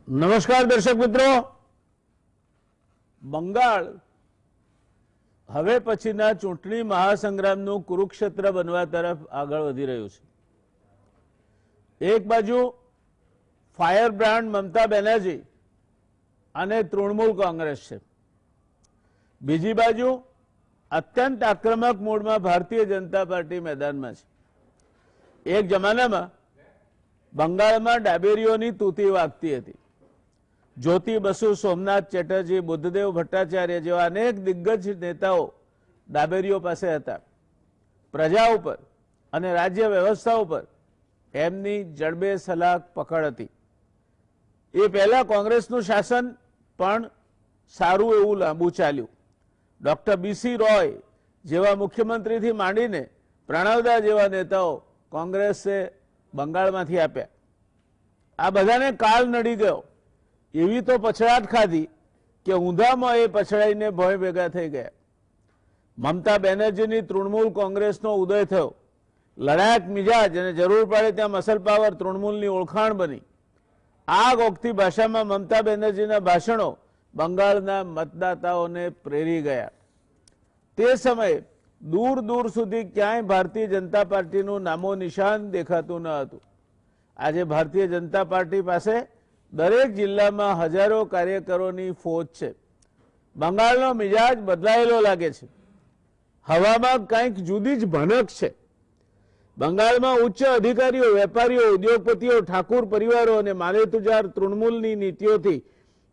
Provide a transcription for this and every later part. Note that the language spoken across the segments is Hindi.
નમસ્કાર દર્શક મિત્રો, બંગાળ હવે પછીના ચૂંટણી મહાસંગ્રામનું કુરુક્ષેત્ર બનવા તરફ આગળ વધી રહ્યું છે। એક બાજુ ફાયર બ્રાન્ડ મમતા બેનર્જી અને તૃણમૂલ કોંગ્રેસ છે, બીજી બાજુ અત્યંત આક્રમક મોડમાં ભારતીય જનતા પાર્ટી મેદાનમાં છે। એક જમાનામાં બંગાળમાં ડાબેરીઓની તૂતી વાગતી હતી। જ્યોતિ બસુ, સોમનાથ ચેટર્જી, બુદ્ધદેવ ભટ્ટાચાર્ય જેવા અનેક દિગ્ગજ નેતાઓ ડાબેરીઓ પાસે હતા। પ્રજા ઉપર અને રાજ્ય વ્યવસ્થા ઉપર એમની જડબે સલાક પકડ હતી। એ પહેલા કોંગ્રેસનું શાસન પણ સારું એવું લાંબુ ચાલ્યું। ડોક્ટર બીસી રોય જેવા મુખ્યમંત્રીથી માંડીને પ્રણવદા જેવા નેતાઓ કોંગ્રેસે બંગાળમાંથી આપ્યા। આ બધાને કાળ નડી ગયો, એવી તો પછડાટ ખાધી કે ઊંધામાં એ પછડાઈને ભોંય ભેગા થઈ ગયા। મમતા બેનર્જીની તૃણમૂલ કોંગ્રેસનો ઉદય થયો। લડાયક મિજાજ અને જરૂર પડે ત્યાં મસલ પાવર તૃણમૂલની ઓળખાણ બની। આગ ઓગતી ભાષામાં મમતા બેનર્જીના ભાષણો બંગાળના મતદાતાઓને પ્રેરી ગયા। તે સમયે દૂર દૂર સુધી ક્યાંય ભારતીય જનતા પાર્ટીનું નામો નિશાન દેખાતું ન હતું। આજે ભારતીય જનતા પાર્ટી પાસે દરેક જિલ્લામાં હજારો કાર્યકરોની ફોજ છે। બંગાળનો મિજાજ બદલાયેલો લાગે છે, હવામાં કંઈક જુદી જ ભનક છે। બંગાળમાં ઉચ્ચ અધિકારીઓ, વેપારીઓ, ઉદ્યોગપતિઓ, ઠાકુર પરિવારો અને માલેતુજાર તૃણમૂલની નીતિઓથી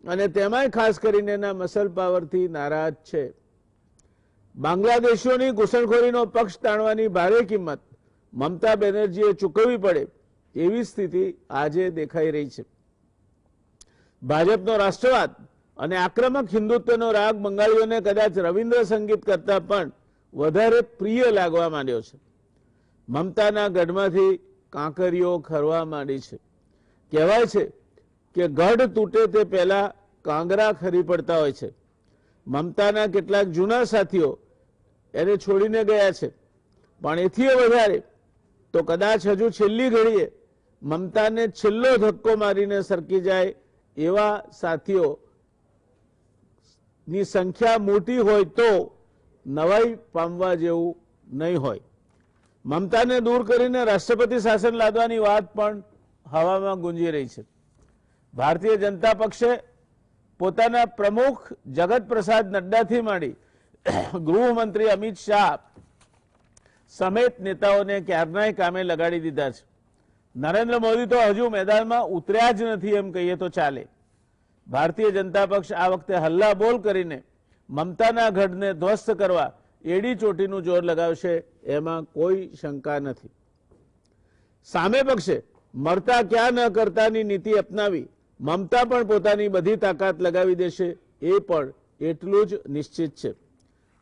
અને તેમાંય ખાસ કરીને એના મસલ પાવરથી નારાજ છે। બાંગ્લાદેશીઓની ઘૂસણખોરીનો પક્ષ તાણવાની ભારે કિંમત મમતા બેનર્જીએ ચૂકવવી પડે એવી સ્થિતિ આજે દેખાઈ રહી છે। ભાજપનો રાષ્ટ્રવાદ અને આક્રમક હિન્દુત્વનો રાગ બંગાળીઓને કદાચ રવિન્દ્ર સંગીત કરતા પણ વધારે પ્રિય લાગવા માંડ્યો છે। મમતાના ગઢમાંથી કાંકરીઓ ખરવા માંડી છે। કહેવાય છે કે ગઢ તૂટે તે પહેલા કાંગરા ખરી પડતા હોય છે। મમતાના કેટલાક જૂના સાથીઓ એને છોડીને ગયા છે, પણ એથી વધારે તો કદાચ હજુ છેલ્લી ઘડીએ મમતાને છેલ્લો ધક્કો મારીને સરકી જાય એવા સાથીઓની સંખ્યા મોટી હોય તો નવાઈ પામવા જેવું નહીં હોય। મમતાને દૂર કરીને રાષ્ટ્રપતિ શાસન લાદવાની વાત પણ હવામાં ગુંજી રહી છે। ભારતીય જનતા પક્ષે પોતાના પ્રમુખ જગત પ્રસાદ નડ્ડાથી માંડી ગૃહમંત્રી અમિત શાહ સમેત નેતાઓને ક્યારનાય કામે લગાડી દીધા છે। નરેન્દ્ર મોદી તો હજુ મેદાનમાં ઉતર્યા જ નથી એમ કહીએ તો ચાલે। ભારતીય જનતા પક્ષ આ વખતે હલ્લાબોલ કરીને મમતાના ગઢને ધ્વસ્ત કરવા એડી ચોટીનું જોર લગાવશે એમાં કોઈ શંકા નથી। સામે પક્ષે મરતા ક્યાં ન કરતાની નીતિ અપનાવી મમતા પણ પોતાની બધી તાકાત લગાવી દેશે એ પણ એટલું જ નિશ્ચિત છે।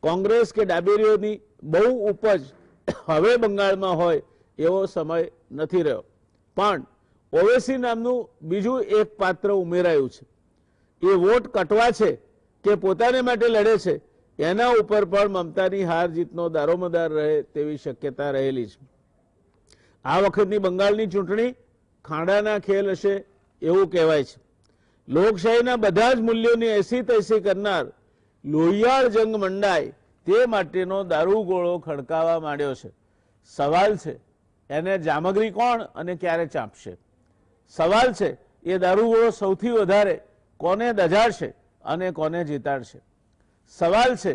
કોંગ્રેસ કે ડાબેરીઓની બહુ ઉપજ હવે બંગાળમાં હોય એવો સમય નથી રહ્યો, પણ ઓવેસી નામનું બીજું એક પાત્ર ઉમેરાયું છે। એ વોટ કટવા છે કે પોતાને માટે લડે છે એના ઉપર પણ મમતાની હાર જીતનો દારોમદાર રહે તેવી શક્યતા રહેલી છે। આ વખતની બંગાળની ચૂંટણી ખાંડાના ખેલ હશે એવું કહેવાય છે। લોકશાહીના બધા જ મૂલ્યોની એસી તૈસી કરનાર લોહિયાળ જંગ મંડાય તે માટેનો દારૂગોળો ખડકાવા માંડ્યો છે। સવાલ છે એને જામગરી કોણ અને ક્યારે ચાંપશે? સવાલ છે એ દારૂગોળો સૌથી વધારે કોને દજાડશે અને કોને જીતાડશે? સવાલ છે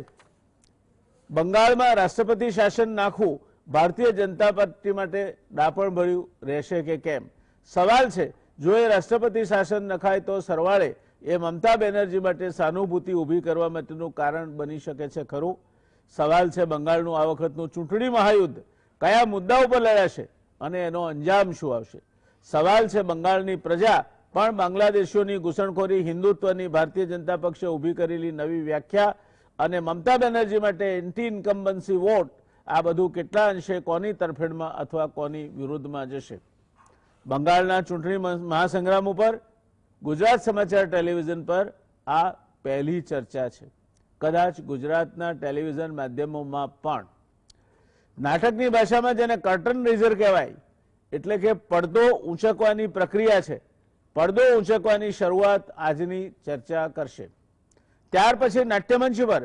બંગાળમાં રાષ્ટ્રપતિ શાસન નાખવું ભારતીય જનતા પાર્ટી માટે ડાપણ ભર્યું રહેશે કે કેમ? સવાલ છે જો એ રાષ્ટ્રપતિ શાસન નખાય તો સરવાળે એ મમતા બેનર્જી માટે સહાનુભૂતિ ઊભી કરવા માટેનું કારણ બની શકે છે ખરું? સવાલ છે બંગાળનું આ વખતનું ચૂંટણી મહાયુદ્ધ કયા મુદ્દા ઉપર લડાશે અને એનો અંજામ શું આવશે? સવાલ છે બંગાળની પ્રજા પણ બાંગ્લાદેશીઓની ઘૂસણખોરી, હિન્દુત્વની ભારતીય જનતા પક્ષે ઊભી કરેલી નવી વ્યાખ્યા અને મમતા બેનર્જી માટે એન્ટી ઇન્કમ્બન્સી વોટ આ બધું કેટલા અંશે કોની તરફેણમાં અથવા કોની વિરુદ્ધમાં જશે? બંગાળના ચૂંટણી મહાસંગ્રામ ઉપર ગુજરાત સમાચાર ટેલિવિઝન પર આ પહેલી ચર્ચા છે। કદાચ ગુજરાતના ટેલિવિઝન માધ્યમોમાં પણ નાટકની ભાષામાં જેને કર્ટન રેઝર કહેવાય એટલે કે પડદો ઊંચકવાની પ્રક્રિયા છે, પડદો ઉંચકવાની શરૂઆત આજની ચર્ચા કરશે. ત્યાર પછી નાટ્યમંચ પર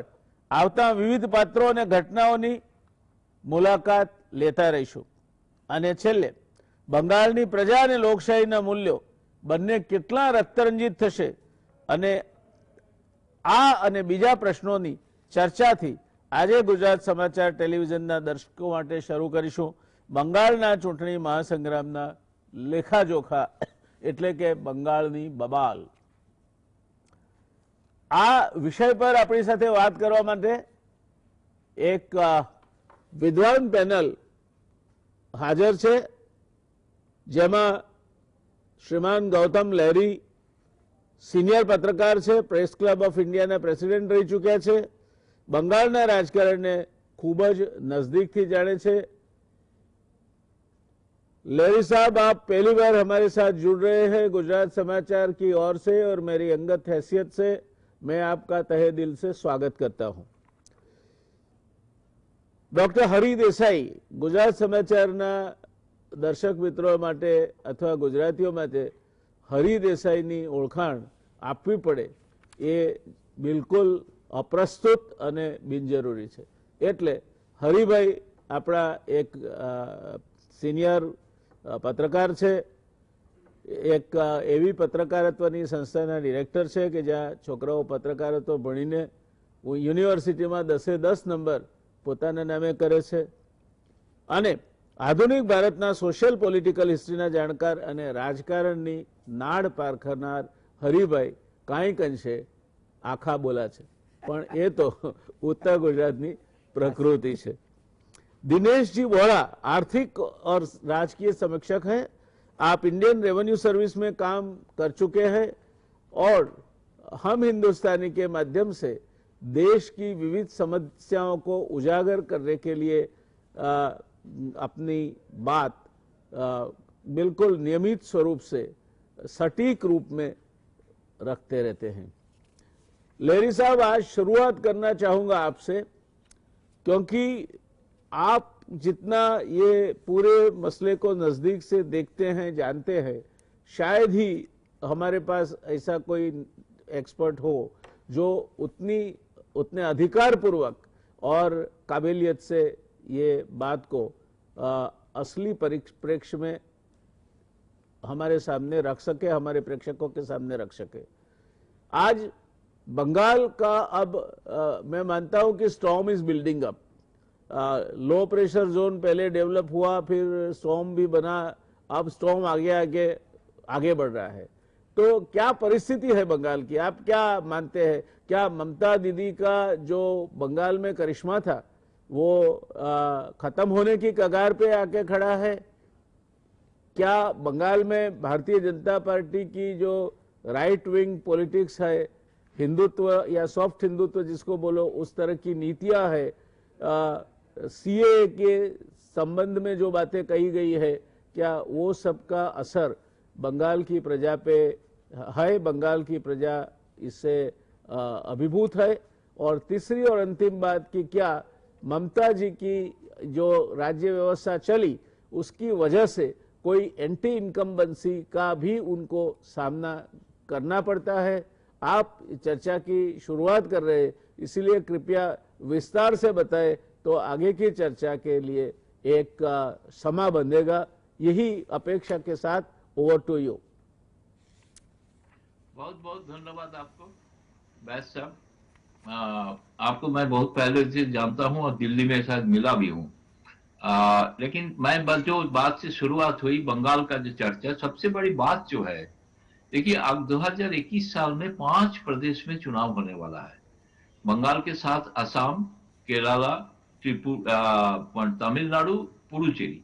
આવતા વિવિધ પાત્રો અને ઘટનાઓની મુલાકાત લેતા રહીશું. અને છેલ્લે બંગાળની પ્રજા અને લોકશાહીના મૂલ્યો બંને કેટલા રક્તરંજિત થશે અને આ અને બીજા પ્રશ્નોની ચર્ચાથી આજે ગુજરાત સમાચાર ટેલિવિઝનના દર્શકો માટે શરૂ કરીશું બંગાળના ચૂંટણી મહાસંગ્રામના લેખાજોખા, એટલે કે બંગાળની બબાલ. આ વિષય પર આપણી સાથે વાત કરવા માટે એક વિદ્વાન પેનલ હાજર છે, જેમાં શ્રીમાન ગૌતમ લહેરી સિનિયર પત્રકાર છે, પ્રેસ ક્લબ ઓફ ઇન્ડિયાના પ્રેસિડેન્ટ રહી ચૂક્યા છે, બંગાળના રાજકારણને ખૂબ જ नजदीकથી जाने છે. लहरी साहब, आप पहली बार हमारे साथ जुड़ रहे हैं गुजरात समाचार की ओर से और मेरी अंगत हैसियत से मैं आपका तहे दिल से स्वागत करता हूं. डॉक्टर हरि देसाई गुजरात समाचारना दर्शक मित्रों माटे अथवा गुजरातीओ माटे हरि देसाईनी ओळखाण आपवी पड़े ए बिलकुल अप्रस्तुत अने बिनजरूरी है. एटले हरिभाई आपड़ा एक सीनियर पत्रकार है, एक एवी पत्रकारित्वनी संस्थाना डिरेक्टर है कि ज्यां छोकराओ पत्रकारित्व भणीने यूनिवर्सिटी में 10 नंबर पोताना नामे करे छे अने आधुनिक भारतना सोशियल पॉलिटिकल हिस्ट्रीना जाणकार अने राजकारणनी नाड़ पार करनार हरिभाई कांईक अंशे आखा बोला छे, पण ए तो उत्तर गुजरातनी प्रकृति है. दिनेश जी वोरा आर्थिक और राजकीय समीक्षक हैं. आप इंडियन रेवेन्यू सर्विस में काम कर चुके हैं और हम हिंदुस्तानी के माध्यम से देश की विविध समस्याओं को उजागर करने के लिए अपनी बात बिल्कुल नियमित स्वरूप से सटीक रूप में रखते रहते हैं. लहरी साहब, आज शुरुआत करना चाहूंगा आपसे, क्योंकि आप जितना ये पूरे मसले को नजदीक से देखते हैं, जानते हैं, शायद ही हमारे पास ऐसा कोई एक्सपर्ट हो जो उतने अधिकार पूर्वक और काबिलियत से ये बात को असली परिप्रेक्ष्य में हमारे सामने रख सके, हमारे प्रेक्षकों के सामने रख सके. आज बंगाल का अब मैं मानता हूं कि storm is building up. Low pressure zone पहले डेवलप हुआ, फिर स्टॉर्म भी बना, अब स्टॉर्म आगे बढ़ रहा है. तो क्या परिस्थिति है बंगाल की, आप क्या मानते हैं? क्या ममता दीदी का जो बंगाल में करिश्मा था वो खत्म होने की कगार पे आके खड़ा है? क्या बंगाल में भारतीय जनता पार्टी की जो राइट विंग पॉलिटिक्स है, हिंदुत्व या सॉफ्ट हिंदुत्व जिसको बोलो, उस तरह की नीतियां है, सीए के संबंध में जो बातें कही गई है, क्या वो सबका असर बंगाल की प्रजा पे है? बंगाल की प्रजा इससे अभिभूत है? और तीसरी और अंतिम बात कि क्या ममता जी की जो राज्य व्यवस्था चली उसकी वजह से कोई एंटी इनकम्बेंसी का भी उनको सामना करना पड़ता है? आप चर्चा की शुरुआत कर रहे हैं, इसलिए कृपया विस्तार से बताएं तो आगे की चर्चा के लिए एक समा बंधेगा. यही अपेक्षा के साथ ओवर टू यू. बहुत बहुत धन्यवाद आपको बैस साहब. आपको मैं बहुत पहले से जानता हूं और दिल्ली में शायद मिला भी हूं. लेकिन मैं बस जो बात से शुरुआत हुई बंगाल का जो चर्चा, सबसे बड़ी बात जो है, देखिए अब 2021 साल में 5 प्रदेश में चुनाव होने वाला है. बंगाल के साथ असम, केरला, तमिलनाडु, पुडुचेरी.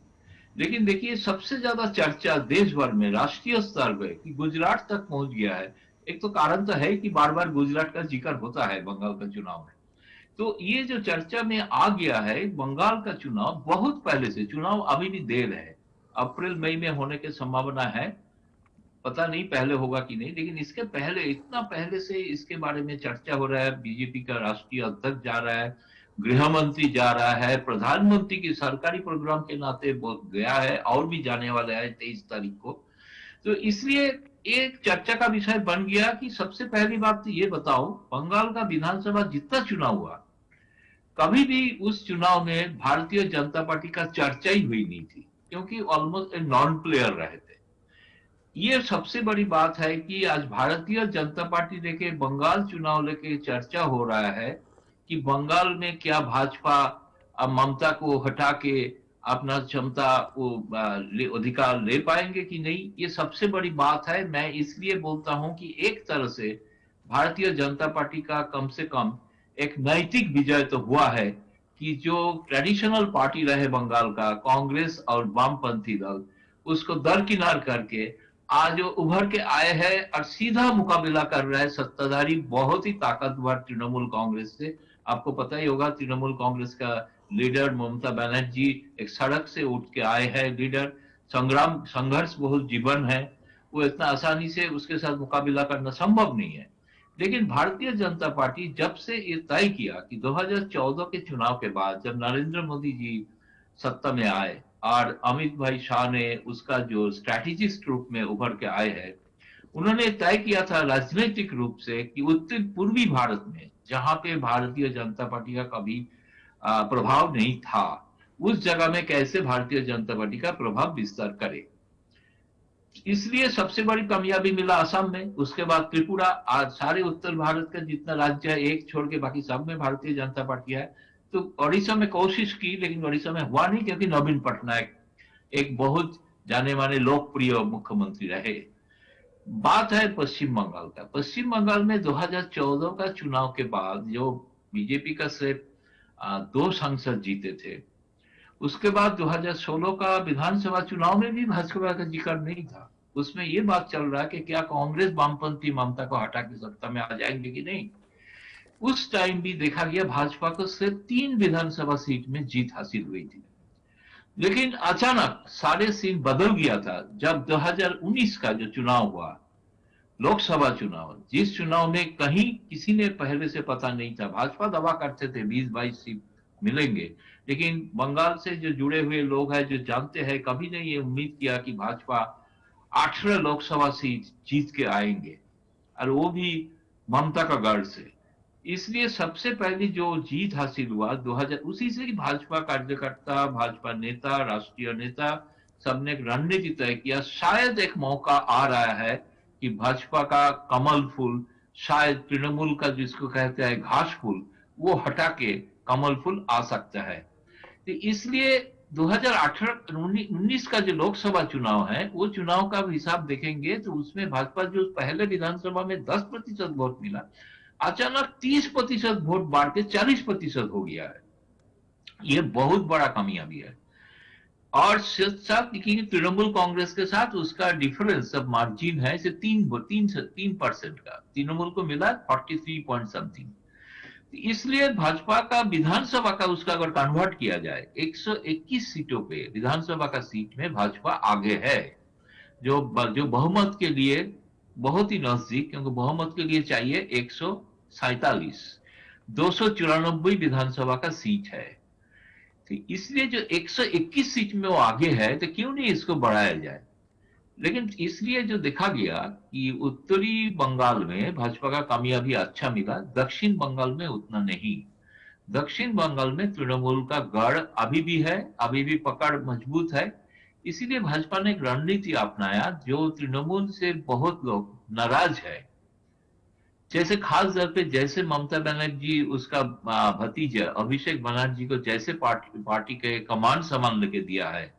लेकिन देखिए सबसे ज्यादा चर्चा देश भर में राष्ट्रीय स्तर पर कि गुजरात तक पहुंच गया है. एक तो कारण तो है कि बार बार गुजरात का जिक्र होता है बंगाल का चुनाव में, तो ये जो चर्चा में आ गया है बंगाल का चुनाव बहुत पहले से, चुनाव अभी भी देर है, अप्रैल मई में होने की संभावना है, पता नहीं पहले होगा कि नहीं, लेकिन इसके पहले, इतना पहले से इसके बारे में चर्चा हो रहा है. बीजेपी का राष्ट्रीय अध्यक्ष जा रहा है, गृह मंत्री जा रहा है, प्रधानमंत्री की सरकारी प्रोग्राम के नाते गया है और भी जाने वाला है 23 तारीख को. तो इसलिए एक चर्चा का विषय बन गया कि सबसे पहली बात तो ये बताओ, बंगाल का विधानसभा जितना चुनाव हुआ, कभी भी उस चुनाव में भारतीय जनता पार्टी का चर्चा ही हुई नहीं थी, क्योंकि ऑलमोस्ट नॉन प्लेयर रहे थे। ये सबसे बड़ी बात है कि आज भारतीय जनता पार्टी लेके बंगाल चुनाव लेके चर्चा हो रहा है कि बंगाल में क्या भाजपा अब ममता को हटा के अपना क्षमता वो अधिकार ले पाएंगे कि नहीं, ये सबसे बड़ी बात है। मैं इसलिए बोलता हूं कि एक तरह से भारतीय जनता पार्टी का कम से कम एक नैतिक विजय तो हुआ है कि जो ट्रेडिशनल पार्टी रहे बंगाल का, कांग्रेस और वामपंथी दल, उसको दरकिनार करके आज वो उभर के आए हैं और सीधा मुकाबला कर रहा है सत्ताधारी बहुत ही ताकतवर तृणमूल कांग्रेस से। आपको पता ही होगा, तृणमूल कांग्रेस का लीडर ममता बनर्जी एक सड़क से उठ के आए हैं लीडर। संग्राम संघर्ष बहुत जीवन है, वो इतना आसानी से उसके साथ मुकाबला करना संभव नहीं है। लेकिन भारतीय जनता पार्टी जब से ये तय किया कि 2014 के चुनाव के बाद जब नरेंद्र मोदी जी सत्ता में आए और अमित भाई शाह ने उसका जो स्ट्रैटेजिस्ट रूप में उभर के आए हैं, उन्होंने तय किया था राजनीतिक रूप से कि उत्तर पूर्वी भारत में जहां पे भारतीय जनता पार्टी का कभी प्रभाव नहीं था, उस जगह में कैसे भारतीय जनता पार्टी का प्रभाव विस्तार करे। इसलिए सबसे बड़ी कामयाबी मिला असम में, उसके बाद त्रिपुरा, आज सारे उत्तर भारत का जितना राज्य है एक छोड़ के बाकी सब में भारतीय जनता पार्टी है। तो ओडिशा में कोशिश की, लेकिन ओडिशा में हुआ नहीं, क्योंकि नवीन पटनायक एक बहुत जाने माने लोकप्रिय मुख्यमंत्री रहे। बात है पश्चिम बंगाल का। पश्चिम बंगाल में 2014 का चुनाव के बाद जो बीजेपी का सिर्फ 2 सांसद जीते थे, उसके बाद 2016 का विधानसभा चुनाव में भी भाजपा का जिक्र नहीं था। उसमें ये बात चल रहा है कि क्या कांग्रेस वामपंथी ममता को हटा के सत्ता में आ जाएंगे कि नहीं। उस टाइम भी देखा गया भाजपा को सिर्फ 3 विधानसभा सीट में जीत हासिल हुई थी। लेकिन अचानक सारे सीन बदल गया था जब 2019 का जो चुनाव हुआ, लोकसभा चुनाव, जिस चुनाव में कहीं किसी ने पहले से पता नहीं था। भाजपा दावा करते थे 20-22 सीट मिलेंगे, लेकिन बंगाल से जो जुड़े हुए लोग हैं जो जानते हैं, कभी नहीं ये उम्मीद किया कि भाजपा 18 लोकसभा सीट जीत के आएंगे, और वो भी ममता का गढ़ से। इसलिए सबसे पहली जो जीत हासिल हुआ 2000, उसी से भाजपा कार्यकर्ता, भाजपा नेता, राष्ट्रीय नेता सबने एक रणनीति तय किया। शायद एक मौका आ रहा है कि भाजपा का कमल फूल, शायद तृणमूल का जिसको कहते हैं घास फूल, वो हटा के कमल फूल आ सकता है। तो इसलिए 2018-19 का जो लोकसभा चुनाव है, वो चुनाव का हिसाब देखेंगे तो उसमें भाजपा जो पहले विधानसभा में 10% वोट मिला, अचानक 30% वोट बढ़ के 40% हो गया है। ये बहुत बड़ा कामयाबी है। और साथ देखिए तृणमूल कांग्रेस के साथ उसका डिफरेंस अब मार्जिन है से 3% का, तृणमूल को मिला 43 पॉइंट समथिंग। इसलिए भाजपा का विधानसभा का उसका अगर कन्वर्ट किया जाए 121 सीटों पे विधानसभा का सीट में भाजपा आगे है, जो बहुमत के लिए बहुत ही नजदीक, क्योंकि बहुमत के लिए चाहिए 147, 294 विधानसभा का सीट है। तो इसलिए जो 121 सीट में वो आगे है, तो क्यों नहीं इसको बढ़ाया जाए। लेकिन इसलिए जो देखा गया कि उत्तरी बंगाल में भाजपा का कामयाबी अच्छा मिला, दक्षिण बंगाल में उतना नहीं। दक्षिण बंगाल में तृणमूल का गढ़ अभी भी है, अभी भी पकड़ मजबूत है। इसीलिए भाजपा ने एक रणनीति अपनाया, जो तृणमूल से बहुत लोग नाराज है। जैसे खास तौर पे जैसे ममता बनर्जी उसका भतीजा अभिषेक बनर्जी को जैसे पार्टी के कमान संभालने के दिया है,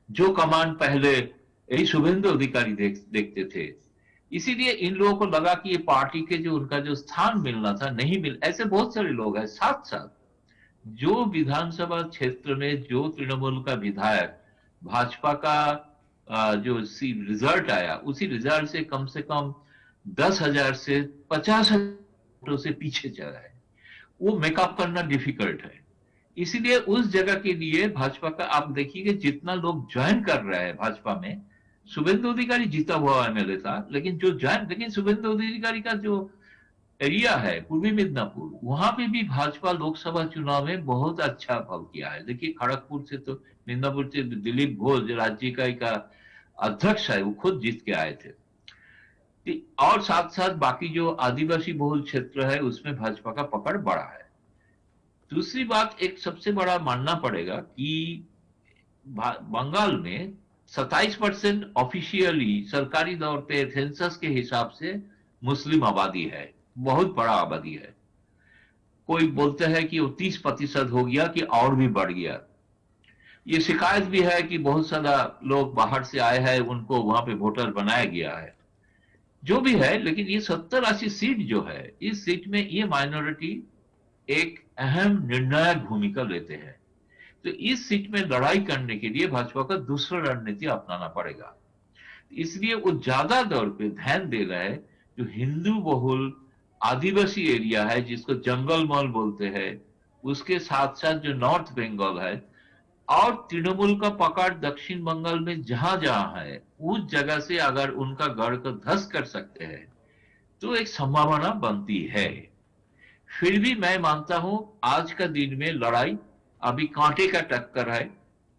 जो कमान पहले यही शुभेंदु अधिकारी देखते थे। इसीलिए इन लोगों को लगा कि ये पार्टी के जो उनका जो स्थान मिलना था नहीं मिल। ऐसे बहुत सारे लोग हैं। साथ साथ जो विधानसभा क्षेत्र में जो तृणमूल का विधायक भाजपा का जो रिजल्ट आया, उसी रिजल्ट से कम 10,000 से 50,000 से पीछे चला है, वो मेकअप करना डिफिकल्ट है। इसीलिए उस जगह के लिए भाजपा का आप देखिए जितना लोग ज्वाइन कर रहे हैं भाजपा में, शुभेंदु अधिकारी जीता हुआ एमएलए था, लेकिन जो ज्वाइन, लेकिन शुभेंदु अधिकारी का जो एरिया है पूर्वी मिदनापुर, वहां पे भी भाजपा लोकसभा चुनाव में बहुत अच्छा फल किया है। देखिए खड़गपुर से तो मिदनापुर से दिलीप घोष जो राज्य का अध्यक्ष है, वो खुद जीत के आए थे। और साथ साथ बाकी जो आदिवासी बहुल क्षेत्र है उसमें भाजपा का पकड़ बड़ा है। दूसरी बात, एक सबसे बड़ा मानना पड़ेगा कि बंगाल में 27% ऑफिशियली सरकारी तौर पे सेंसस के हिसाब से मुस्लिम आबादी है, बहुत बड़ा आबादी है। कोई बोलते हैं कि वो 30% हो गया कि और भी बढ़ गया। ये शिकायत भी है कि बहुत सारा लोग बाहर से आए हैं, उनको वहां पे वोटर बनाया गया है। जो भी है, लेकिन ये 70-80 सीट जो है, इस सीट में ये माइनॉरिटी एक अहम निर्णायक भूमिका लेते हैं। तो इस सीट में लड़ाई करने के लिए भाजपा का दूसरा रणनीति अपनाना पड़ेगा। इसलिए वो ज्यादा तौर पे ध्यान दे रहा है जो हिंदू बहुल आदिवासी एरिया है, जिसको जंगल मॉल बोलते हैं, उसके साथ साथ जो नॉर्थ बंगाल है और तृणमूल का पकड़ दक्षिण बंगाल में जहां जहां है, उस जगह से अगर उनका गढ़ को ध्वस्त कर सकते हैं तो एक संभावना बनती है। फिर भी मैं मानता हूं आज का दिन में लड़ाई अभी कांटे का टक्कर है।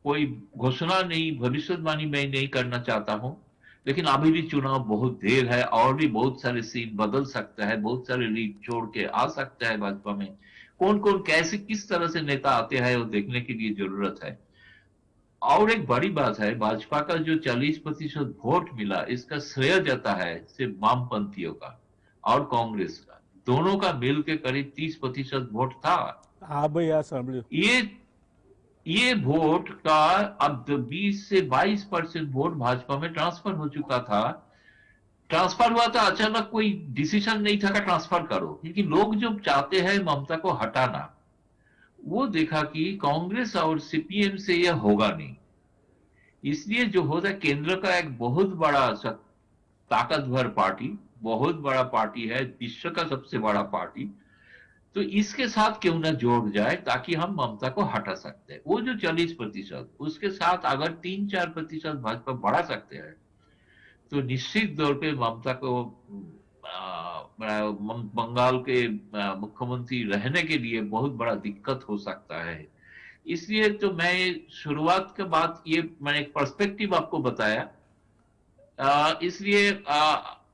कोई घोषणा नहीं, भविष्यवाणी मैं नहीं करना चाहता हूं, लेकिन अभी भी चुनाव बहुत देर है और भी बहुत सारे सीन बदल सकता है, बहुत सारे लीड छोड़ के आ सकता है भाजपा में। कौन कौन कैसे किस तरह से नेता आते हैं वो देखने के लिए जरूरत है। और एक बड़ी बात है, भाजपा का जो 40% वोट मिला, इसका श्रेय जाता है सिर्फ वामपंथियों का और कांग्रेस का, दोनों का मिल के करीब 30% वोट था। हाँ भाई, આ સાંભળ્યું. ये वोट का अब 20 से 22% वोट भाजपा में ट्रांसफर हो चुका था। ट्रांसफर हुआ था, अचानक कोई डिसीजन नहीं था कि ट्रांसफर करो, क्योंकि लोग जो चाहते हैं ममता को हटाना, वो देखा कि कांग्रेस और सीपीएम से यह होगा नहीं। इसलिए जो होता है, केंद्र का एक बहुत बड़ा ताकतवर पार्टी, बहुत बड़ा पार्टी है, विश्व का सबसे बड़ा पार्टी, तो इसके साथ क्यों ना जोड़ जाए ताकि हम ममता को हटा सकते हैं। वो जो 40%, उसके साथ अगर 3-4% भाजपा बढ़ा सकते हैं तो निश्चित तौर पे ममता को बंगाल के मुख्यमंत्री रहने के लिए बहुत बड़ा दिक्कत हो सकता है। इसलिए तो मैं शुरुआत के बाद ये मैंने एक पर्सपेक्टिव आपको बताया। इसलिए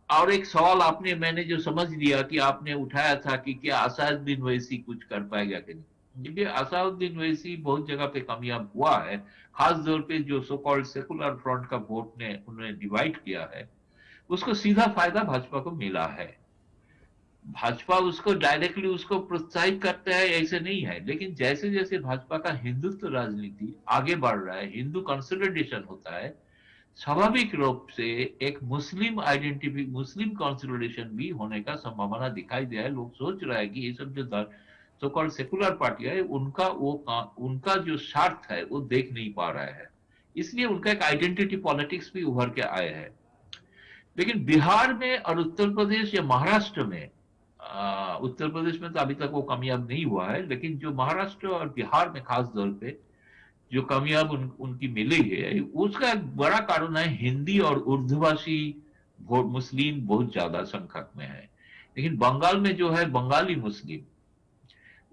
और एक सवाल आपने, मैंने जो समझ लिया कि आपने उठाया था कि क्या असादुद्दीन ओवैसी कुछ कर पाएगा कि नहीं। देखिए, असादुद्दीन ओवैसी बहुत जगह पे कामयाब हुआ है, खास तौर पे जो सो कॉल्ड सेकुलर फ्रंट का वोट ने उन्होंने डिवाइड किया है, उसको सीधा फायदा भाजपा को मिला है। भाजपा उसको डायरेक्टली उसको प्रोत्साहित करते हैं ऐसे नहीं है, लेकिन जैसे जैसे भाजपा का हिंदुत्व राजनीति आगे बढ़ रहा है, हिंदू कंसोलिडेशन होता है, स्वाभाविक रूप से एक मुस्लिम आइडेंटिटी, मुस्लिम कंसोलिडेशन भी होने का संभावना दिखाई दिया है। लोग सोच रहे हैं कि ये सब जो सो कॉल्ड सेकुलर पार्टी है, उनका जो स्वार्थ है वो देख नहीं पा रहा है, इसलिए उनका एक आइडेंटिटी पॉलिटिक्स भी उभर के आए हैं। लेकिन बिहार में और उत्तर प्रदेश या महाराष्ट्र में, उत्तर प्रदेश में तो अभी तक वो कामयाब नहीं हुआ है, लेकिन जो महाराष्ट्र और बिहार में खास तौर पे जो कामयाब उनकी मिली है, उसका एक बड़ा कारण है हिंदी और उर्दूभाषी मुस्लिम बहुत ज्यादा संख्या में है। लेकिन बंगाल में जो है बंगाली मुस्लिम,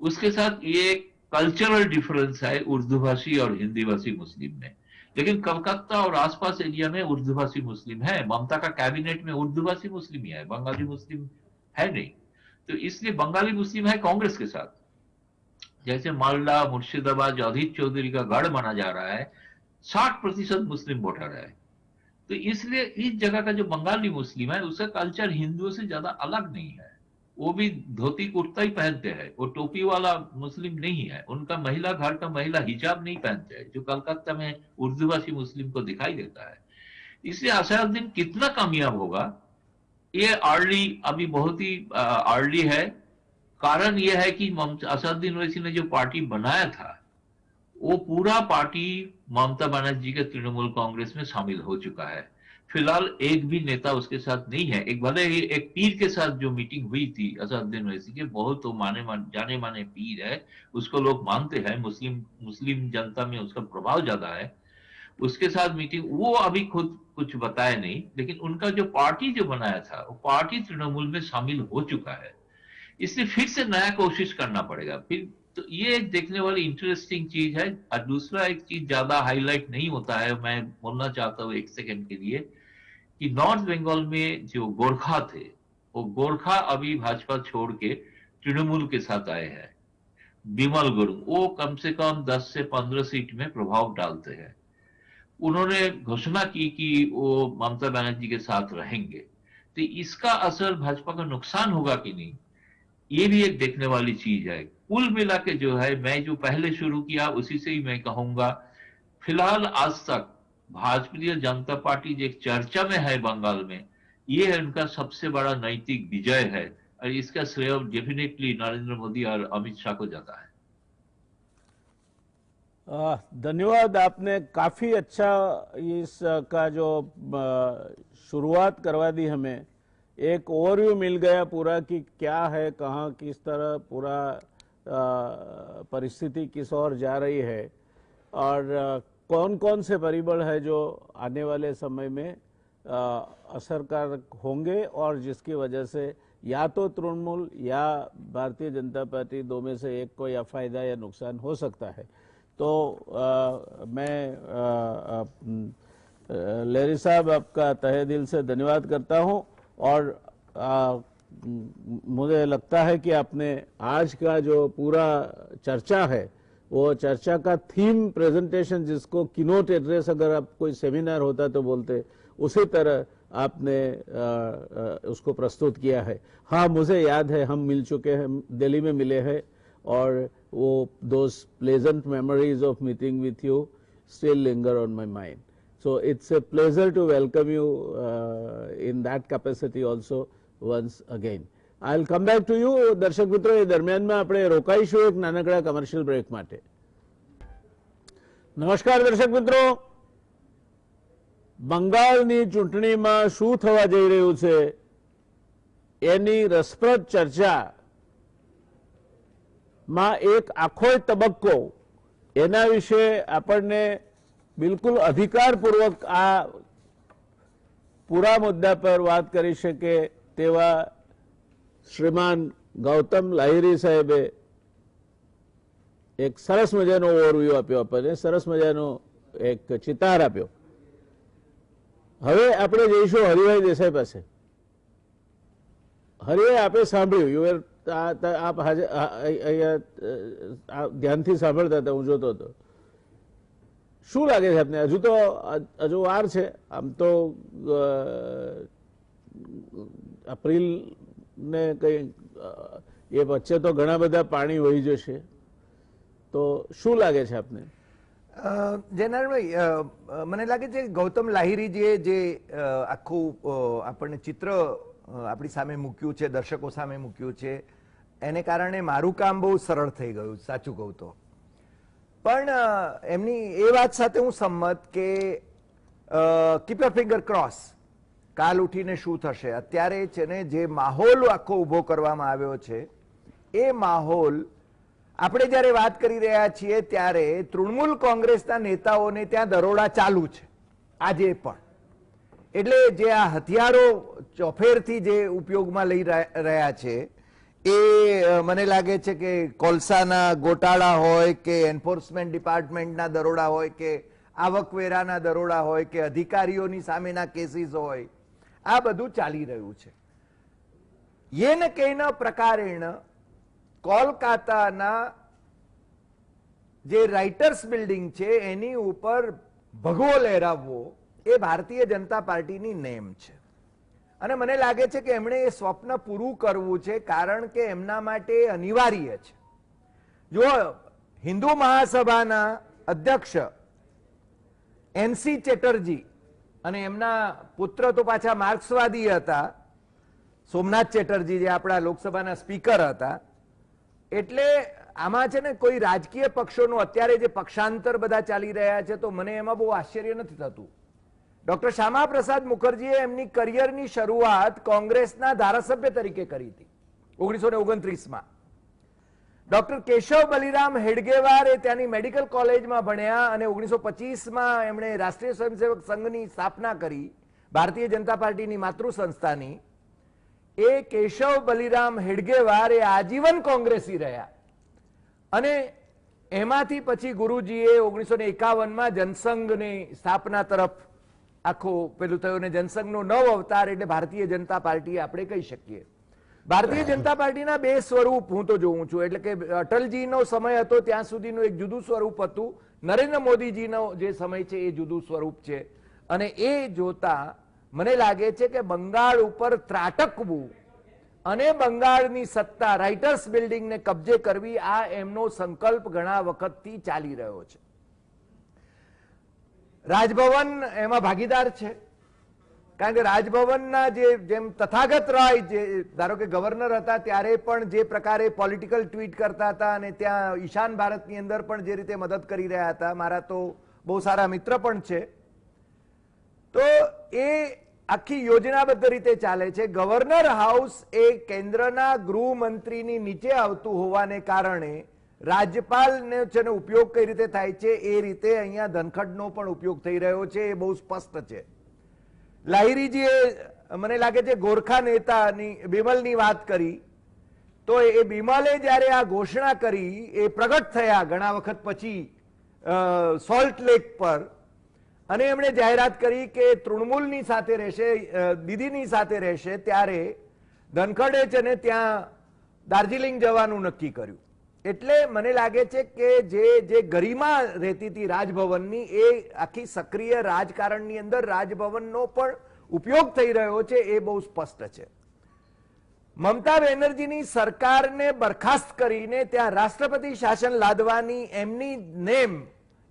उसके साथ ये कल्चरल डिफरेंस है उर्दूभाषी और हिंदी भाषी मुस्लिम में। लेकिन कलकत्ता और आसपास एरिया में उर्दूभाषी मुस्लिम है, ममता का कैबिनेट में उर्दूभाषी मुस्लिम ही है, बंगाली मुस्लिम है नहीं। तो इसलिए बंगाली मुस्लिम है कांग्रेस के साथ। जैसे मालदा, मुर्शिदाबाद अधीर चौधरी का गढ़ माना जा रहा है, 60% मुस्लिम वोटर है। तो इसलिए इस जगह का जो बंगाली मुस्लिम है, उसका कल्चर हिंदुओं से ज्यादा अलग नहीं है। वो भी धोती कुर्ता ही पहनते हैं, वो टोपी वाला मुस्लिम नहीं है। उनका महिला, घर का महिला हिजाब नहीं पहनते हैं, जो कलकत्ता में उर्दूभाषी मुस्लिम को दिखाई देता है। इसलिए असादुद्दीन कितना कामयाब होगा, ये अर्ली, अभी बहुत ही अर्ली है। कारण यह है कि असादुद्दीन ओवैसी ने जो पार्टी बनाया था, वो पूरा पार्टी ममता बनर्जी के तृणमूल कांग्रेस में शामिल हो चुका है। फिलहाल एक भी नेता उसके साथ नहीं है। एक भले ही एक पीर के साथ जो मीटिंग हुई थी असादुद्दीन ओवैसी के, बहुत तो जाने माने पीर है, उसको लोग मानते हैं, मुस्लिम जनता में उसका प्रभाव ज्यादा है। उसके साथ मीटिंग, वो अभी खुद कुछ बताया नहीं, लेकिन उनका जो पार्टी जो बनाया था, वो पार्टी तृणमूल में शामिल हो चुका है। इसलिए फिर से नया कोशिश करना पड़ेगा फिर। तो ये एक देखने वाली इंटरेस्टिंग चीज है। और दूसरा एक चीज ज्यादा हाईलाइट नहीं होता है, मैं बोलना चाहता हूँ एक सेकंड के लिए, कि नॉर्थ बंगाल में जो गोरखा थे, वो गोरखा अभी भाजपा छोड़ के तृणमूल के साथ आए हैं। बिमल गुरुंग वो कम से कम 10 से 15 सीट में प्रभाव डालते हैं। उन्होंने घोषणा की कि वो ममता बनर्जी के साथ रहेंगे, तो इसका असर भाजपा का नुकसान होगा कि नहीं, ये भी एक देखने वाली चीज है। कुल मिला के जो है, मैं जो पहले शुरू किया उसी से ही मैं कहूंगा, फिलहाल आज तक भारतीय जनता पार्टी जो एक चर्चा में है बंगाल में, ये है उनका सबसे बड़ा नैतिक विजय है, और इसका श्रेय डेफिनेटली नरेंद्र मोदी और अमित शाह को जाता है। धन्यवाद, आपने काफी अच्छा इस का जो शुरुआत करवा दी, हमें एक ओवरव्यू मिल गया पूरा कि क्या है, कहाँ किस तरह पूरा परिस्थिति किस ओर जा रही है, और कौन कौन से परिबल है जो आने वाले समय में असरकारक होंगे और जिसकी वजह से या तो तृणमूल या भारतीय जनता पार्टी दो में से एक को या फायदा या नुकसान हो सकता है। तो मैं लेरी साहब आपका तहे दिल से धन्यवाद करता हूं, और मुझे लगता है कि आपने आज का जो पूरा चर्चा है, वो चर्चा का थीम प्रेजेंटेशन, जिसको कीनोट एड्रेस अगर आप कोई सेमिनार होता तो बोलते, उसी तरह आपने उसको प्रस्तुत किया है। हाँ, मुझे याद है, हम मिल चुके हैं, दिल्ली में मिले हैं, और वो those pleasant memories of meeting with you still linger on my mind. So it's a pleasure to welcome you in that capacity also once again. I'll come back to you. દર્શક મિત્રો, એ દરમિયાનમાં આપણે રોકાઈશું એક નાનકડા કમર્શિયલ બ્રેક માટે. નમસ્કાર દર્શક મિત્રો, બંગાળની ચૂંટણીમાં શું થવા જઈ રહ્યું છે એની રસપ્રદ ચર્ચામાં એક આખો તબક્કો, એના વિશે આપણને बिल्कुल अधिकारपूर्वक आ पूरा मुद्दा पर बात करी सके तेवा श्रीमान गौतम लाहिरी साहेबे एक सरस मजानो ओवरव्यू आप्यो, आपने सरस मजानो एक चितार आप्यो। हवे आपणे जईशुं हरिभाई देसाई पासे। हरिभाई, आपे सांभळ्युं, आप ध्यानथी सांभळता हता, हुं जोतो हतो। શું લાગે છે આપને? હજુ વાર છે, આમ તો એપ્રિલ ને કઈ એ વચ્ચે તો ઘણા બધા પાણી વહી જશે, તો શું લાગે છે આપને? જયનારાયણભાઈ, મને લાગે છે ગૌતમ લાહિરીજીએ જે આખું આપણને ચિત્ર આપણી સામે મૂક્યું છે, દર્શકો સામે મૂક્યું છે, એને કારણે મારું કામ બહુ સરળ થઈ ગયું, સાચું કહું તો। પણ એમની એ વાત સાથે હું સંમત કે કીપ યોર ફિંગર ક્રોસ, કાલ ઉઠીને શું થશે। અત્યારે છે ને જે માહોલ આખો ઊભો કરવામાં આવ્યો છે, એ માહોલ આપણે જ્યારે વાત કરી રહ્યા છીએ ત્યારે તૃણમૂલ કોંગ્રેસના નેતાઓને ત્યાં દરોડા ચાલુ છે આજે પણ। એટલે જે આ હથિયારો ચોફેરથી જે ઉપયોગમાં લઈ રહ્યા છે, એ મને લાગે છે કે કોલસાના ગોટાળા હોય કે એન્ફોર્સમેન્ટ ડિપાર્ટમેન્ટના દરોડા હોય કે આવકવેરાના દરોડા હોય કે અધિકારીઓની સામેના કેસીસ હોય, આ બધું ચાલી રહ્યું છે। येन केन प्रकारेण कोलकाताना जे राइटर्स बिल्डिंग छे एनी ऊपर भगवो लहरावવો એ ભારતીય જનતા પાર્ટીની નેમ છે। અને મને લાગે છે કે એમણે એ સ્વપ્ન પૂરું કરવું છે, કારણ કે એમના માટે અનિવાર્ય છે। જો હિન્દુ મહાસભાના અધ્યક્ષ એનસી ચેટર્જી અને એમના પુત્ર તો પાછા માર્ક્સવાદી હતા, સોમનાથ ચેટર્જી જે આપણા લોકસભાના સ્પીકર હતા, એટલે આમાં છે ને કોઈ રાજકીય પક્ષોનું અત્યારે જે પક્ષાંતર બધા ચાલી રહ્યા છે, તો મને એમાં બહુ આશ્ચર્ય નથી થતું। ડોક્ટર શ્યામા પ્રસાદ મુખર્જીએ એમની કરિયરની શરૂઆત કોંગ્રેસના ધારાસભ્ય તરીકે કરી હતી 1929માં। ડોક્ટર કેશવ બલિરામ હેડગેવાર એ ત્યાંની મેડિકલ કોલેજમાં ભણ્યા અને 1925માં એમણે રાષ્ટ્રીય સ્વયંસેવક સંઘની સ્થાપના કરી, ભારતીય જનતા પાર્ટીની માતૃ સંસ્થાની। એ કેશવ બલિરામ હેડગેવાર એ આજીવન કોંગ્રેસી રહ્યા અને એમાંથી પછી ગુરુજીએ 1951માં જનસંઘની સ્થાપના તરફ આખો પેલું થયું ને જનસંઘનો નવ અવતાર એટલે ભારતીય જનતા પાર્ટી આપણે કહી શકીએ. ભારતીય જનતા પાર્ટીના બે સ્વરૂપ હું તો જોઉં છું, એટલે કે અટલજીનો સમય હતો ત્યાં સુધીનું એક જુદું સ્વરૂપ હતું, નરેન્દ્ર મોદીજીનો જે સમય છે એ જુદું સ્વરૂપ છે. અને એ જોતા મને લાગે છે કે બંગાળ ઉપર ત્રાટકવું અને બંગાળની સત્તા રાઇટર્સ બિલ્ડિંગને કબજે કરવી, આ એમનો સંકલ્પ ઘણા વખતથી ચાલી રહ્યો છે. રાજભવન એમાં ભાગીદાર છે, કારણ કે રાજભવનના જેમ તથાગત રાય જે ધારો કે ગવર્નર હતા ત્યારે પણ જે પ્રકારે પોલિટિકલ ટ્વીટ કરતા હતા અને ત્યાં ઈશાન ભારતની અંદર પણ જે રીતે મદદ કરી રહ્યા હતા, મારા તો બહુ સારા મિત્ર પણ છે, તો એ આખી યોજનાબદ્ધ રીતે ચાલે છે. ગવર્નર હાઉસ એ કેન્દ્રના ગૃહમંત્રીની નીચે આવતું હોવાને કારણે રાજ્યપાલને જેનો ઉપયોગ કઈ રીતે થાય છે એ રીતે અહીંયા ધનખડનો પણ ઉપયોગ થઈ રહ્યો છે, એ બહુ સ્પષ્ટ છે. લાહિરીજીએ મને લાગે છે ગોરખા નેતાની બિમલની વાત કરી, તો એ બિમલે જ્યારે આ ઘોષણા કરી, એ પ્રગટ થયા ઘણા વખત પછી સોલ્ટ લેક પર, અને એમણે જાહેરાત કરી કે તૃણમૂલની સાથે રહેશે, દીદીની સાથે રહેશે, ત્યારે ધનખડે છે ને ત્યાં દાર્જિલિંગ જવાનું નક્કી કર્યું. એટલે મને લાગે છે કે જે ગરિમા રહેતી હતી રાજભવનની, એ આખી સક્રિય રાજકારણની અંદર રાજભવનનો પણ ઉપયોગ થઈ રહ્યો છે, એ બહુ સ્પષ્ટ છે. મમતા બેનર્જીની સરકારને બરખાસ્ત કરીને ત્યાં રાષ્ટ્રપતિ શાસન લાદવાની એમની નેમ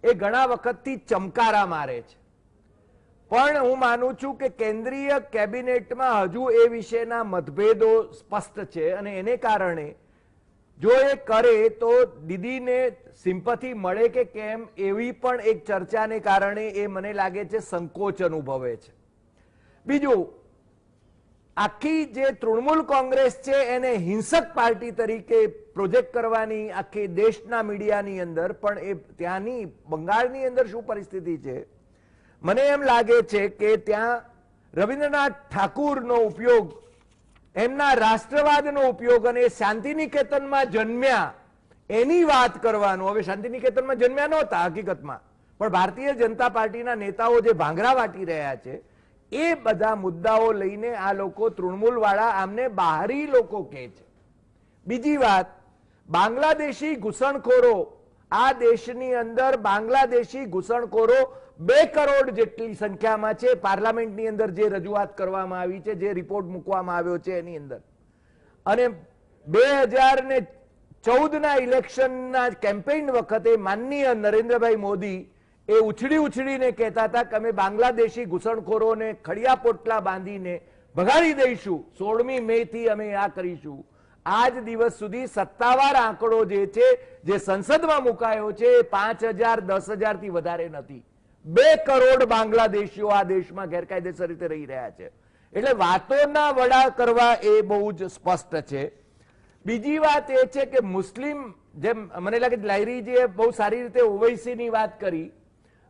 એ ઘણા વખતથી ચમકારા મારે છે. પણ હું માનું છું કે કેન્દ્રીય કેબિનેટમાં હજુ એ વિશેના મતભેદો સ્પષ્ટ છે, અને એને કારણે જો એ કરે તો દીદીને સિમ્પથી મળે કે કેમ એવી પણ એક ચર્ચાને કારણે એ મને લાગે છે સંકોચ અનુભવે છે. બીજું, આખી જે તૃણમૂલ કોંગ્રેસ છે એને હિંસક પાર્ટી તરીકે પ્રોજેક્ટ કરવાની આખી દેશના મીડિયાની અંદર, પણ એ ત્યાંની બંગાળની અંદર શું પરિસ્થિતિ છે, મને એમ લાગે છે કે ત્યાં રવિન્દ્રનાથ ઠાકુરનો ઉપયોગ, એમના રાષ્ટ્રવાદનો ઉપયોગ અને શાંતિનિકેતનમાં જન્મ્યા એની વાત કરવાનું. હવે શાંતિનિકેતનમાં જન્મ્યા નહોતા હકીકતમાં, પણ ભારતીય જનતા પાર્ટીના નેતાઓ જે ભાંગરા વાટી રહ્યા છે એ બધા મુદ્દાઓ લઈને આ લોકો તૃણમૂલ વાળા આમને બહારી લોકો કહે છે. બીજી વાત, બાંગ્લાદેશી ઘૂસણખોરો, આ દેશની અંદર બાંગ્લાદેશી ઘૂસણખોરો 2 કરોડ જેટલી સંખ્યામાં છે. પાર્લામેન્ટની અંદર જે રજૂઆત કરવામાં આવી છે, જે રિપોર્ટ મૂકવામાં આવ્યો છે એની અંદર, અને 2014ના ઇલેક્શનના કેમ્પેઇન વખતે માનનીય નરેન્દ્રભાઈ મોદી એ ઉછળીને કહેતા હતા કે અમે બાંગ્લાદેશી ઘૂસણખોરોને ખડિયા પોટલા બાંધીને ભગાડી દઈશું, 16મી મે થી અમે આ કરીશું. આજ દિવસ સુધી સત્તાવાર આંકડો જે છે, જે સંસદમાં મુકાયો છે, એ 5000 10,000 થી વધારે નથી. 2 કરોડ બાંગ્લાદેશીઓ આ દેશમાં ગેરકાયદેસર રીતે રહી રહ્યા છે. એટલે વાતોના વડા કરવા એ બહુ જ સ્પષ્ટ છે. બીજી વાત એ છે કે મુસ્લિમ, જેમ મને લાગે લાહિરીજીએ બહુ સારી રીતે ઓવૈસીની વાત કરી,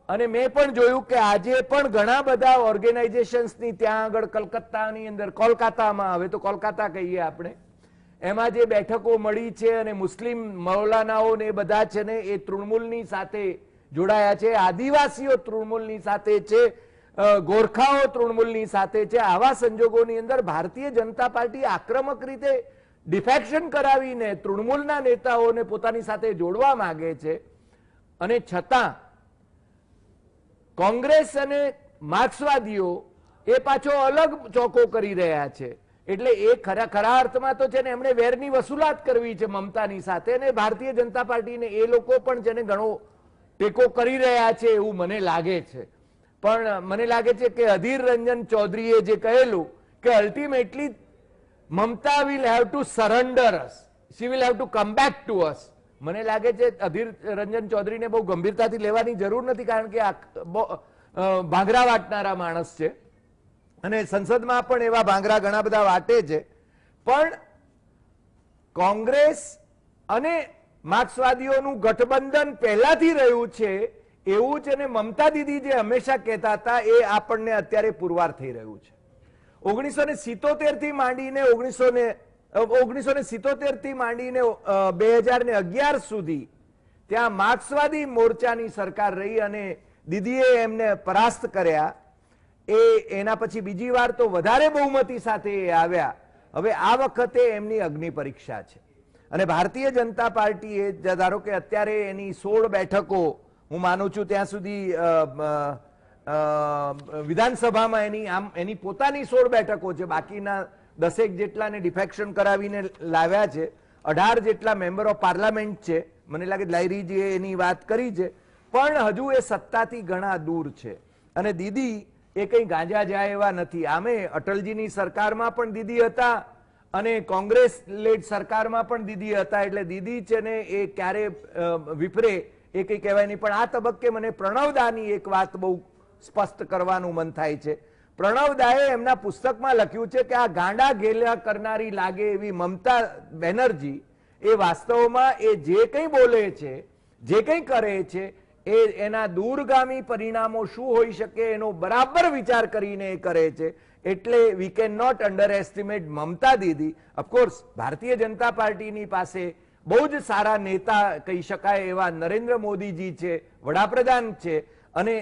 અને મેં પણ જોયું કે આજે પણ ઘણા બધા ઓર્ગેનાઇઝેશન્સની ત્યાં આગળ કલકત્તાની અંદર, કોલકાતામાં, હવે તો કોલકાતા કહીએ આપણે, એમાં જે બેઠકો મળી છે, અને મુસ્લિમ મૌલાનાઓ ને એ બધા છે ને એ તૃણમૂલની સાથે જોડાયા છે, આદિવાસીઓ તૃણમૂલની સાથે છે, ગોરખાઓ તૃણમૂલની સાથે છે. આવા સંજોગોની અંદર ભારતીય જનતા પાર્ટી આક્રમક રીતે ડિફેક્શન કરાવીને તૃણમૂલના નેતાઓને પોતાની સાથે જોડવા માંગે છે, અને છતાં કોંગ્રેસ અને માર્ક્સવાદીઓ એ પાછો અલગ ચોકો કરી રહ્યા છે. એટલે એ ખરા અર્થમાં તો છે ને એમણે વેરની વસૂલાત કરવી છે મમતાની સાથે, અને ભારતીય જનતા પાર્ટીને એ લોકો પણ છે ને ઘણો ટેકો કરી રહ્યા છે એવું મને લાગે છે. પણ મને લાગે છે કે અધીર રંજન ચૌધરીએ જે કહેલું કે ultimately Mamata will have to surrender us, she will have to come back to us. મને લાગે છે અધીર રંજન ચૌધરીને બહુ ગંભીરતાથી લેવાની જરૂર નથી, કારણ કે ભાંગરા વાટનારા માણસ છે, અને સંસદમાં પણ એવા ભાંગરા ઘણા બધા વાટે છે. પણ કોંગ્રેસ અને માર્ક્સવાદીઓનું ગઠબંધન પહેલાથી રહ્યું છે એવું છે, ને મમતા દીદી જે હંમેશા કહેતા હતા એ આપણને અત્યારે પુરવાર થઈ રહ્યું છે. 1977 થી માંડીને 1977 થી માંડીને 2011 સુધી ત્યાં માર્ક્સવાદી મોરચાની સરકાર રહી, અને દીદીએ એમને પરાસ્ત કર્યા. એના પછી બીજી વાર તો વધારે બહુમતી સાથે એ આવ્યા. હવે આ વખતે એમની અગ્નિ પરીક્ષા છે અને ભારતીય જનતા પાર્ટીએ ધારો કે અત્યારે એની 16 બેઠકો હું માનું છું ત્યાં સુધી વિધાનસભામાં એની પોતાની 16 બેઠકો છે, બાકીના 10 જેટલાને ડિફેક્શન કરાવીને લાવ્યા છે, 18 જેટલા મેમ્બર ઓફ પાર્લામેન્ટ છે, મને લાગે લાયરીજીએ એની વાત કરી છે, પણ હજુ એ સત્તાથી ઘણા દૂર છે. અને દીદી એ કંઈ ગાંજા જાય એવા નથી. આમે અટલજીની સરકારમાં પણ દીદી હતા અને કોંગ્રેસ લેડ સરકારમાં પણ દીદી હતા, એટલે દીદી છે ને એ ક્યારે વિપરે એ કંઈ કહેવાય નહીં. પણ આ તબક્કે મને પ્રણવદાની એક વાત બહુ સ્પષ્ટ કરવાનું મન થાય છે. પ્રણવદાએ એમના પુસ્તકમાં લખ્યું છે કે આ ગાંડા ગેલા કરનારી લાગે એવી મમતા બેનર્જી એ વાસ્તવમાં એ જે કંઈ બોલે છે, જે કંઈ કરે છે, એના દૂરગામી પરિણામો શું હોઈ શકે એનો બરાબર વિચાર કરીને એ કરે છે. એટલે we can not underestimate Mamata Didi. Of course Bharatiya Janata પાર્ટીની પાસે બહુ જ સારા નેતા કહી શકાય એવા નરેન્દ્ર મોદીજી છે, વડાપ્રધાન છે અને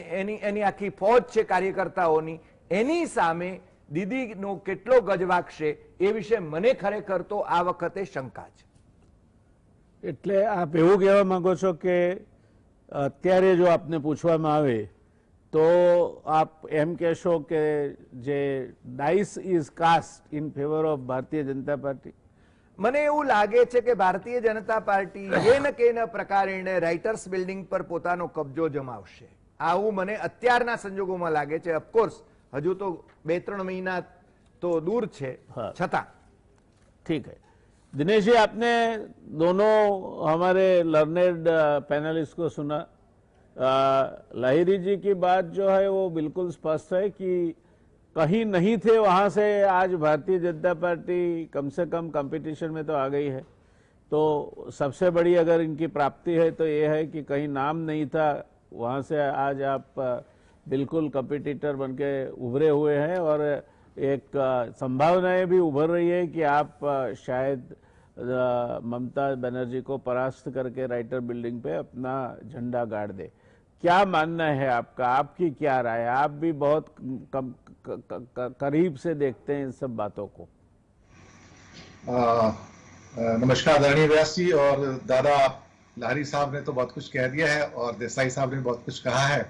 એની આખી ફોજ છે કાર્યકર્તાઓની. એની સામે દીદીનો કેટલો ગજ વાગશે એ વિશે મને ખરેખર તો આ વખતે શંકા છે. એટલે આપ એવું કહેવા માંગો છો કે અત્યારે જો આપને પૂછવામાં આવે તો આપ એમ કહેશો કે જે dice is cast in favour of Bharatiya Janata party? મને એવું લાગે છે કે ભારતીય જનતા પાર્ટી કેન કેન પ્રકારે રાઇટર્સ બિલ્ડિંગ પર પોતાનો કબજો જમાવશે, આવું મને અત્યારના સંજોગોમાં લાગે છે. ઓફકોર્સ હજુ તો 2-3 મહિના તો દૂર છે, છતાં ठीक है. दिनेश जी, आपने दोनों हमारे लर्नेड पैनलिस्ट को सुना. लाहिरी जी की बात जो है वो बिल्कुल स्पष्ट है कि कहीं नहीं थे वहां से आज भारतीय जनता पार्टी कम से कम कंपटीशन में तो आ गई है. तो सबसे बड़ी अगर इनकी प्राप्ति है तो ये है कि कहीं नाम नहीं था, वहां से आज आप बिल्कुल कंपटीटर बनके उभरे हुए हैं और एक संभावनाएं भी उभर रही है कि आप शायद ममता बनर्जी को परास्त करके राइटर बिल्डिंग पे अपना झंडा गाड़ दे. क्या मानना है आपका? आपकी क्या राय है? आप भी बहुत करीब से देखते हैं इन सब बातों को. नमस्कार आदरणीय व्यास जी और दादा लाहिरी साहब ने तो बहुत कुछ कह दिया है और देसाई साहब ने बहुत कुछ कहा है.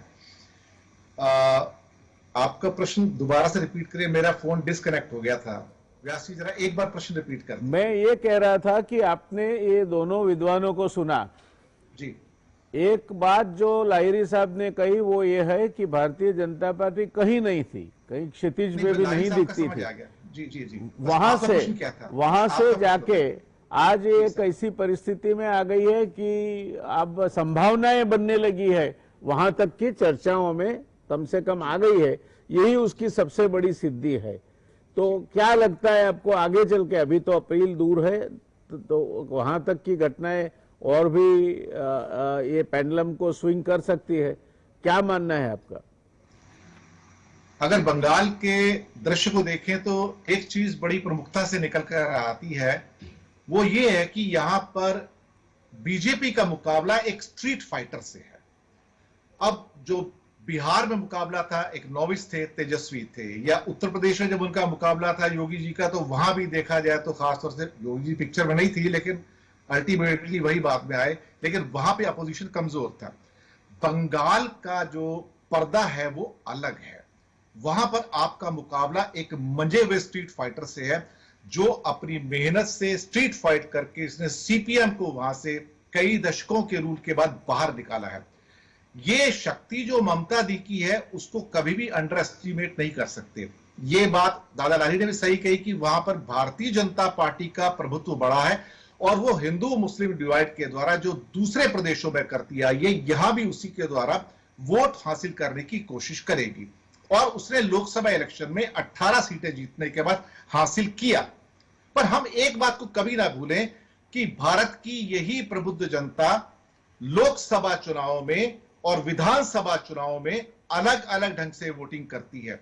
आपका प्रश्न दोबारा से रिपीट करिए, मेरा फोन डिस्कनेक्ट हो गया था. व्यास जी जरा एक बार प्रश्न रिपीट कर. मैं ये कह रहा था कि आपने ये दोनों विद्वानों को सुना जी. एक बात जो लाहिरी साहब ने कही वो ये है कि भारतीय जनता पार्टी कहीं नहीं थी, कहीं क्षितिज में भी नहीं दिखती थी. जी जी जी. वहां से जाके आज एक ऐसी परिस्थिति में आ गई है कि अब संभावनाएं बनने लगी है, वहां तक की चर्चाओं में कम से कम आ गई है. यही उसकी सबसे बड़ी सिद्धि है. तो क्या लगता है आपको आगे चल के, अभी तो अप्रैल दूर है, तो वहां तक की घटनाएं और भी ये पेंडुलम को स्विंग कर सकती है? क्या मानना है आपका? अगर बंगाल के दृश्य को देखें तो एक चीज बड़ी प्रमुखता से निकल कर आती है, वो ये है कि यहां पर बीजेपी का मुकाबला एक स्ट्रीट फाइटर से है. अब जो बिहार में मुकाबला था, एक नोविस थे, तेजस्वी थे, या उत्तर प्रदेश में जब उनका मुकाबला था योगी जी का, तो वहां भी देखा जाए तो खासतौर से योगी जी पिक्चर में नहीं थी लेकिन अल्टीमेटली वही बात में आए, लेकिन वहां पे अपोजिशन कमजोर था. बंगाल का जो पर्दा है वो अलग है. वहां पर आपका मुकाबला एक मंजे हुए स्ट्रीट फाइटर से है जो अपनी मेहनत से स्ट्रीट फाइट करके इसने सीपीएम को वहां से कई दशकों के रूल के बाद बाहर निकाला है. ये शक्ति जो ममता दी की है उसको कभी भी अंडर एस्टिमेट नहीं कर सकते. ये बात दादा लाहिरी ने भी सही कही कि वहां पर भारतीय जनता पार्टी का प्रभुत्व बड़ा है और वो हिंदू मुस्लिम डिवाइड के द्वारा जो दूसरे प्रदेशों में करती आई है, यहां भी उसी के द्वारा वोट हासिल करने की कोशिश करेगी. और उसने लोकसभा इलेक्शन में 18 सीटें जीतने के बाद हासिल किया. पर हम एक बात को कभी ना भूलें कि भारत की यही प्रबुद्ध जनता लोकसभा चुनाव में और विधानसभा चुनाव में अलग अलग ढंग से वोटिंग करती है.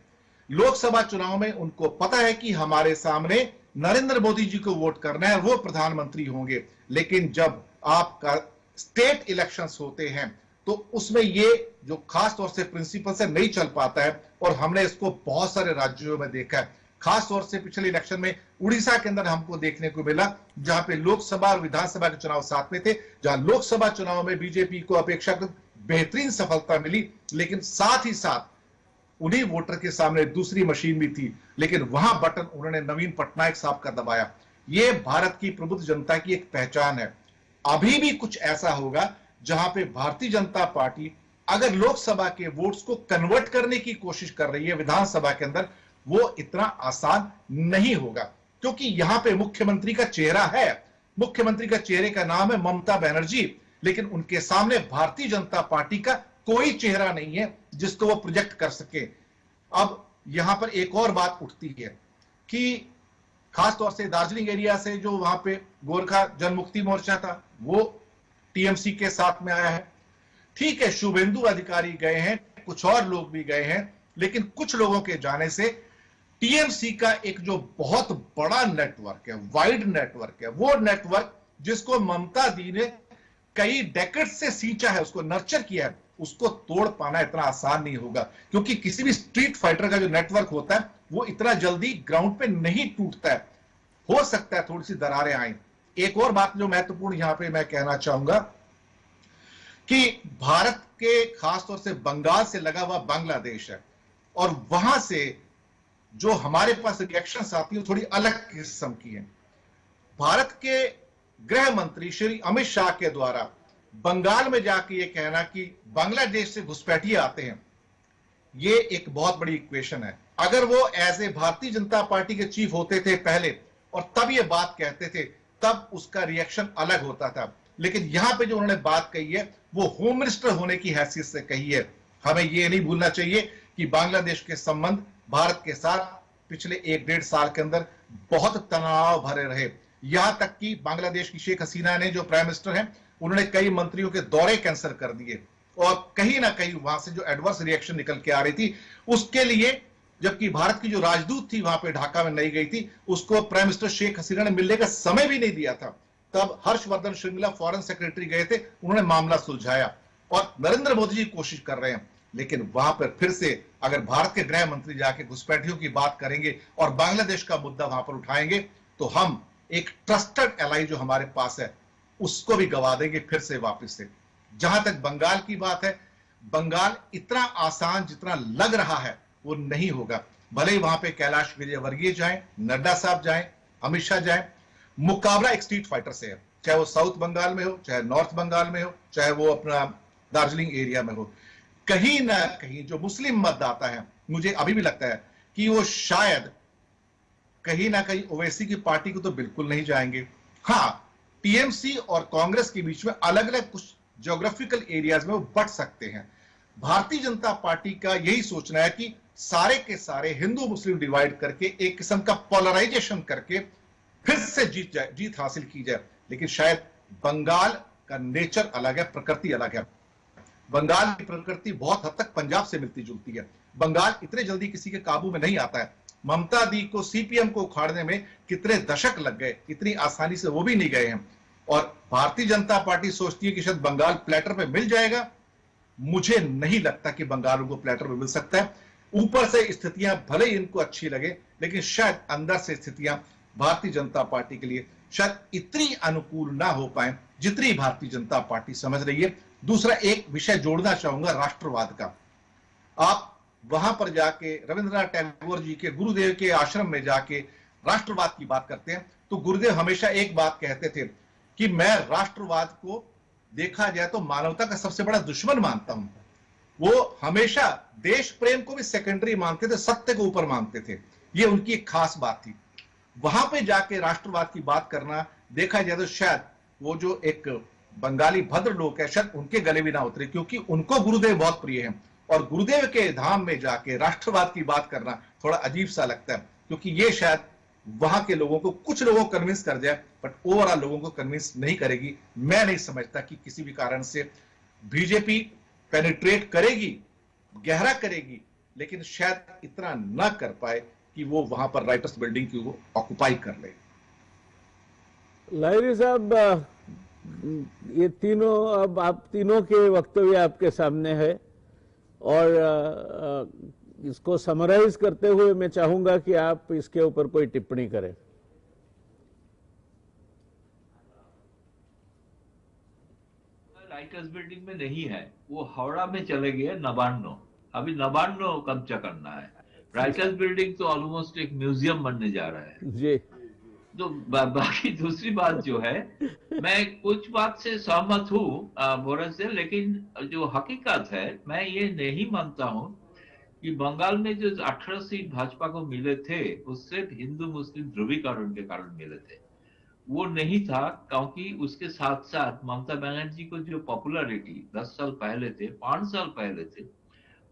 लोकसभा चुनाव में उनको पता है कि हमारे सामने नरेंद्र मोदी जी को वोट करना है, वो प्रधानमंत्री होंगे. लेकिन जब आपका स्टेट इलेक्शंस होते हैं तो उसमें ये जो खास तौर से प्रिंसिपल से नहीं चल पाता है, और हमने इसको बहुत सारे राज्यों में देखा है। खास तौर से पिछले इलेक्शन में उड़ीसा के अंदर हमको देखने को मिला, जहां पे लोकसभा और विधानसभा के चुनाव साथ में थे, जहां लोकसभा चुनाव में बीजेपी को अपेक्षाकृत बेहतरीन सफलता मिली, लेकिन साथ ही साथ उन्हीं वोटर के सामने दूसरी मशीन भी थी, लेकिन वहां बटन उन्होंने नवीन पटनायक साहब का दबाया। ये भारत की प्रबुद्ध जनता की एक पहचान है। अभी भी कुछ ऐसा होगा जहां पे भारतीय जनता पार्टी अगर लोकसभा के वोट्स को कन्वर्ट करने की कोशिश कर रही है विधानसभा के अंदर, वो इतना आसान नहीं होगा, क्योंकि यहां पे मुख्यमंत्री का चेहरा है, मुख्यमंत्री का चेहरे का नाम है ममता बनर्जी, लेकिन उनके सामने भारतीय जनता पार्टी का कोई चेहरा नहीं है जिसको वो प्रोजेक्ट कर सके। अब यहां पर एक और बात उठती है कि खासतौर से दार्जिलिंग एरिया से जो वहां पे गोरखा जनमुक्ति मोर्चा था, वो टीएमसी के साथ में आया है। ठीक है, शुभेंदु अधिकारी गए हैं, कुछ और लोग भी गए हैं, लेकिन कुछ लोगों के जाने से टीएमसी का एक जो बहुत बड़ा नेटवर्क है, वाइड नेटवर्क है, वो नेटवर्क जिसको ममता दी ने कई डेकेड से सींचा है, उसको नर्चर किया है, उसको तोड़ पाना इतना आसान नहीं होगा, क्योंकि किसी भी स्ट्रीट फाइटर का जो नेटवर्क होता है वो इतना जल्दी ग्राउंड पे नहीं टूटता है। हो सकता है थोड़ी सी दरारें आए। एक और बात जो महत्वपूर्ण यहां पे मैं कहना चाहूंगा कि भारत के खासतौर से बंगाल से लगा हुआ बांग्लादेश है, और वहां से जो हमारे पास रिएक्शंस आती है थोड़ी अलग किस्म की है। भारत के गृह मंत्री श्री अमित शाह के द्वारा बंगाल में जाके ये कहना कि बांग्लादेश से घुसपैठिए आते हैं, ये एक बहुत बड़ी इक्वेशन है। अगर वो as a Bharatiya Janata party के चीफ होते थे पहले और तब ये बात कहते थे, तब उसका रिएक्शन अलग होता था, लेकिन यहां पे जो उन्होंने बात कही है वो होम मिनिस्टर होने की हैसियत से कही है। हमें ये नहीं भूलना चाहिए कि बांग्लादेश के संबंध भारत के साथ पिछले 1-1.5 साल के अंदर बहुत तनाव भरे रहे। यहां तक कि बांग्लादेश की शेख हसीना ने, जो प्राइम मिनिस्टर हैं, उन्होंने कई मंत्रियों के दौरे कैंसिल कर दिए, और कहीं ना कहीं वहां से जो एडवर्स रिएक्शन निकल के आ रही थी उसके लिए, जबकि भारत की जो राजदूत थी वहां पे ढाका में नहीं गई थी, उसको प्राइम मिनिस्टर शेख हसीना ने मिलने का समय भी नहीं दिया था। तब हर्षवर्धन श्रृंगला फॉरेन सेक्रेटरी गए थे, उन्होंने मामला सुलझाया, और नरेंद्र मोदी जी कोशिश कर रहे हैं। लेकिन वहां पर फिर से अगर भारत के गृह मंत्री जाके घुसपैठियों की बात करेंगे और बांग्लादेश का मुद्दा वहां पर उठाएंगे, तो हम एक ट्रस्टेड एलाई जो हमारे पास है उसको भी गवा देंगे फिर से वापस से। जहां तक बंगाल की बात है, बंगाल इतना आसान जितना लग रहा है वो नहीं होगा। भले ही वहां पे कैलाश विजयवर्गीय जाएं, नड्डा साहब जाएं, अमित शाह जाएं, मुकाबला एक स्ट्रीट फाइटर से है, चाहे वो साउथ बंगाल में हो, चाहे नॉर्थ बंगाल में हो, चाहे वो अपना दार्जिलिंग एरिया में हो। कहीं ना कहीं जो मुस्लिम मतदाता है, मुझे अभी भी लगता है कि वो शायद कहीं ना कहीं ओवैसी की पार्टी को तो बिल्कुल नहीं जाएंगे। हाँ, टीएमसी और कांग्रेस के बीच में अलग अलग कुछ ज्योग्राफिकल एरियाज में वो बट सकते हैं। भारतीय जनता पार्टी का यही सोचना है कि सारे के सारे हिंदू मुस्लिम डिवाइड करके एक किस्म का पोलराइजेशन करके फिर से जीत हासिल की जाए। लेकिन शायद बंगाल का नेचर अलग है, प्रकृति अलग है। बंगाल की प्रकृति बहुत हद तक पंजाब से मिलती जुलती है। बंगाल इतने जल्दी किसी के काबू में नहीं आता है। ममता दी को, सीपीएम को उखाड़ने में कितने दशक लग गए, इतनी आसानी से वो भी नहीं गए हैं। और भारतीय जनता पार्टी सोचती है कि शायद बंगाल प्लेटर पे मिल जाएगा। मुझे नहीं लगता कि बंगाल को प्लेटर पे मिल सकता है। ऊपर से स्थितियां भले ही इनको अच्छी लगे, लेकिन शायद अंदर से स्थितियां भारतीय जनता पार्टी के लिए शायद इतनी अनुकूल ना हो पाए जितनी भारतीय जनता पार्टी समझ रही है। दूसरा एक विषय जोड़ना चाहूंगा, राष्ट्रवाद का। आप वहां पर जाके रविंद्रनाथ टैगोर जी के गुरुदेव के आश्रम में जाके राष्ट्रवाद की बात करते हैं, तो गुरुदेव हमेशा एक बात कहते थे कि मैं राष्ट्रवाद को देखा जाए तो मानवता का सबसे बड़ा दुश्मन मानता हूं। वो हमेशा देश प्रेम को भी सेकेंडरी मानते थे, सत्य को ऊपर मानते थे। ये उनकी एक खास बात थी। वहां पे जाके राष्ट्रवाद की बात करना, देखा जाए तो शायद वो जो एक बंगाली भद्र लोग है, शायद उनके गले भी ना उतरे, क्योंकि उनको गुरुदेव बहुत प्रिय है। और गुरुदेव के धाम में जाके राष्ट्रवाद की बात करना थोड़ा अजीब सा लगता है, क्योंकि ये शायद वहां के लोगों को, कुछ लोगों को कन्विंस कर जाए, बट ओवरऑल लोगों को कन्विंस नहीं करेगी। मैं नहीं समझता कि किसी भी कारण से बीजेपी पेनिट्रेट करेगी, गहरा करेगी, लेकिन शायद इतना ना कर पाए कि वो वहां पर राइटर्स बिल्डिंग की वो ऑक्युपाई कर ले। लाहिरी साहब, ये तीनों, अब आप तीनों के वक्तव्य आपके सामने है और इसको समराइज करते हुए मैं चाहूंगा कि आप इसके ऊपर कोई टिप्पणी करें। राइटर्स बिल्डिंग में नहीं है, वो हावड़ा में चले गए नबान्नो। अभी नबान्नो कब्जा करना है। राइटर्स बिल्डिंग तो ऑलमोस्ट एक म्यूजियम बनने जा रहा है। जी, तो बाकी दूसरी बात जो है, मैं कुछ बात से सहमत हूँ भोरत से, लेकिन जो हकीकत है, मैं ये नहीं मानता हूँ कि बंगाल में जो 18 सीट भाजपा को मिले थे वो सिर्फ हिंदू मुस्लिम ध्रुवीकरण के कारण मिले थे। वो नहीं था, क्योंकि उसके साथ साथ ममता बनर्जी को जो पॉपुलैरिटी 10 साल पहले थे, 5 साल पहले थे,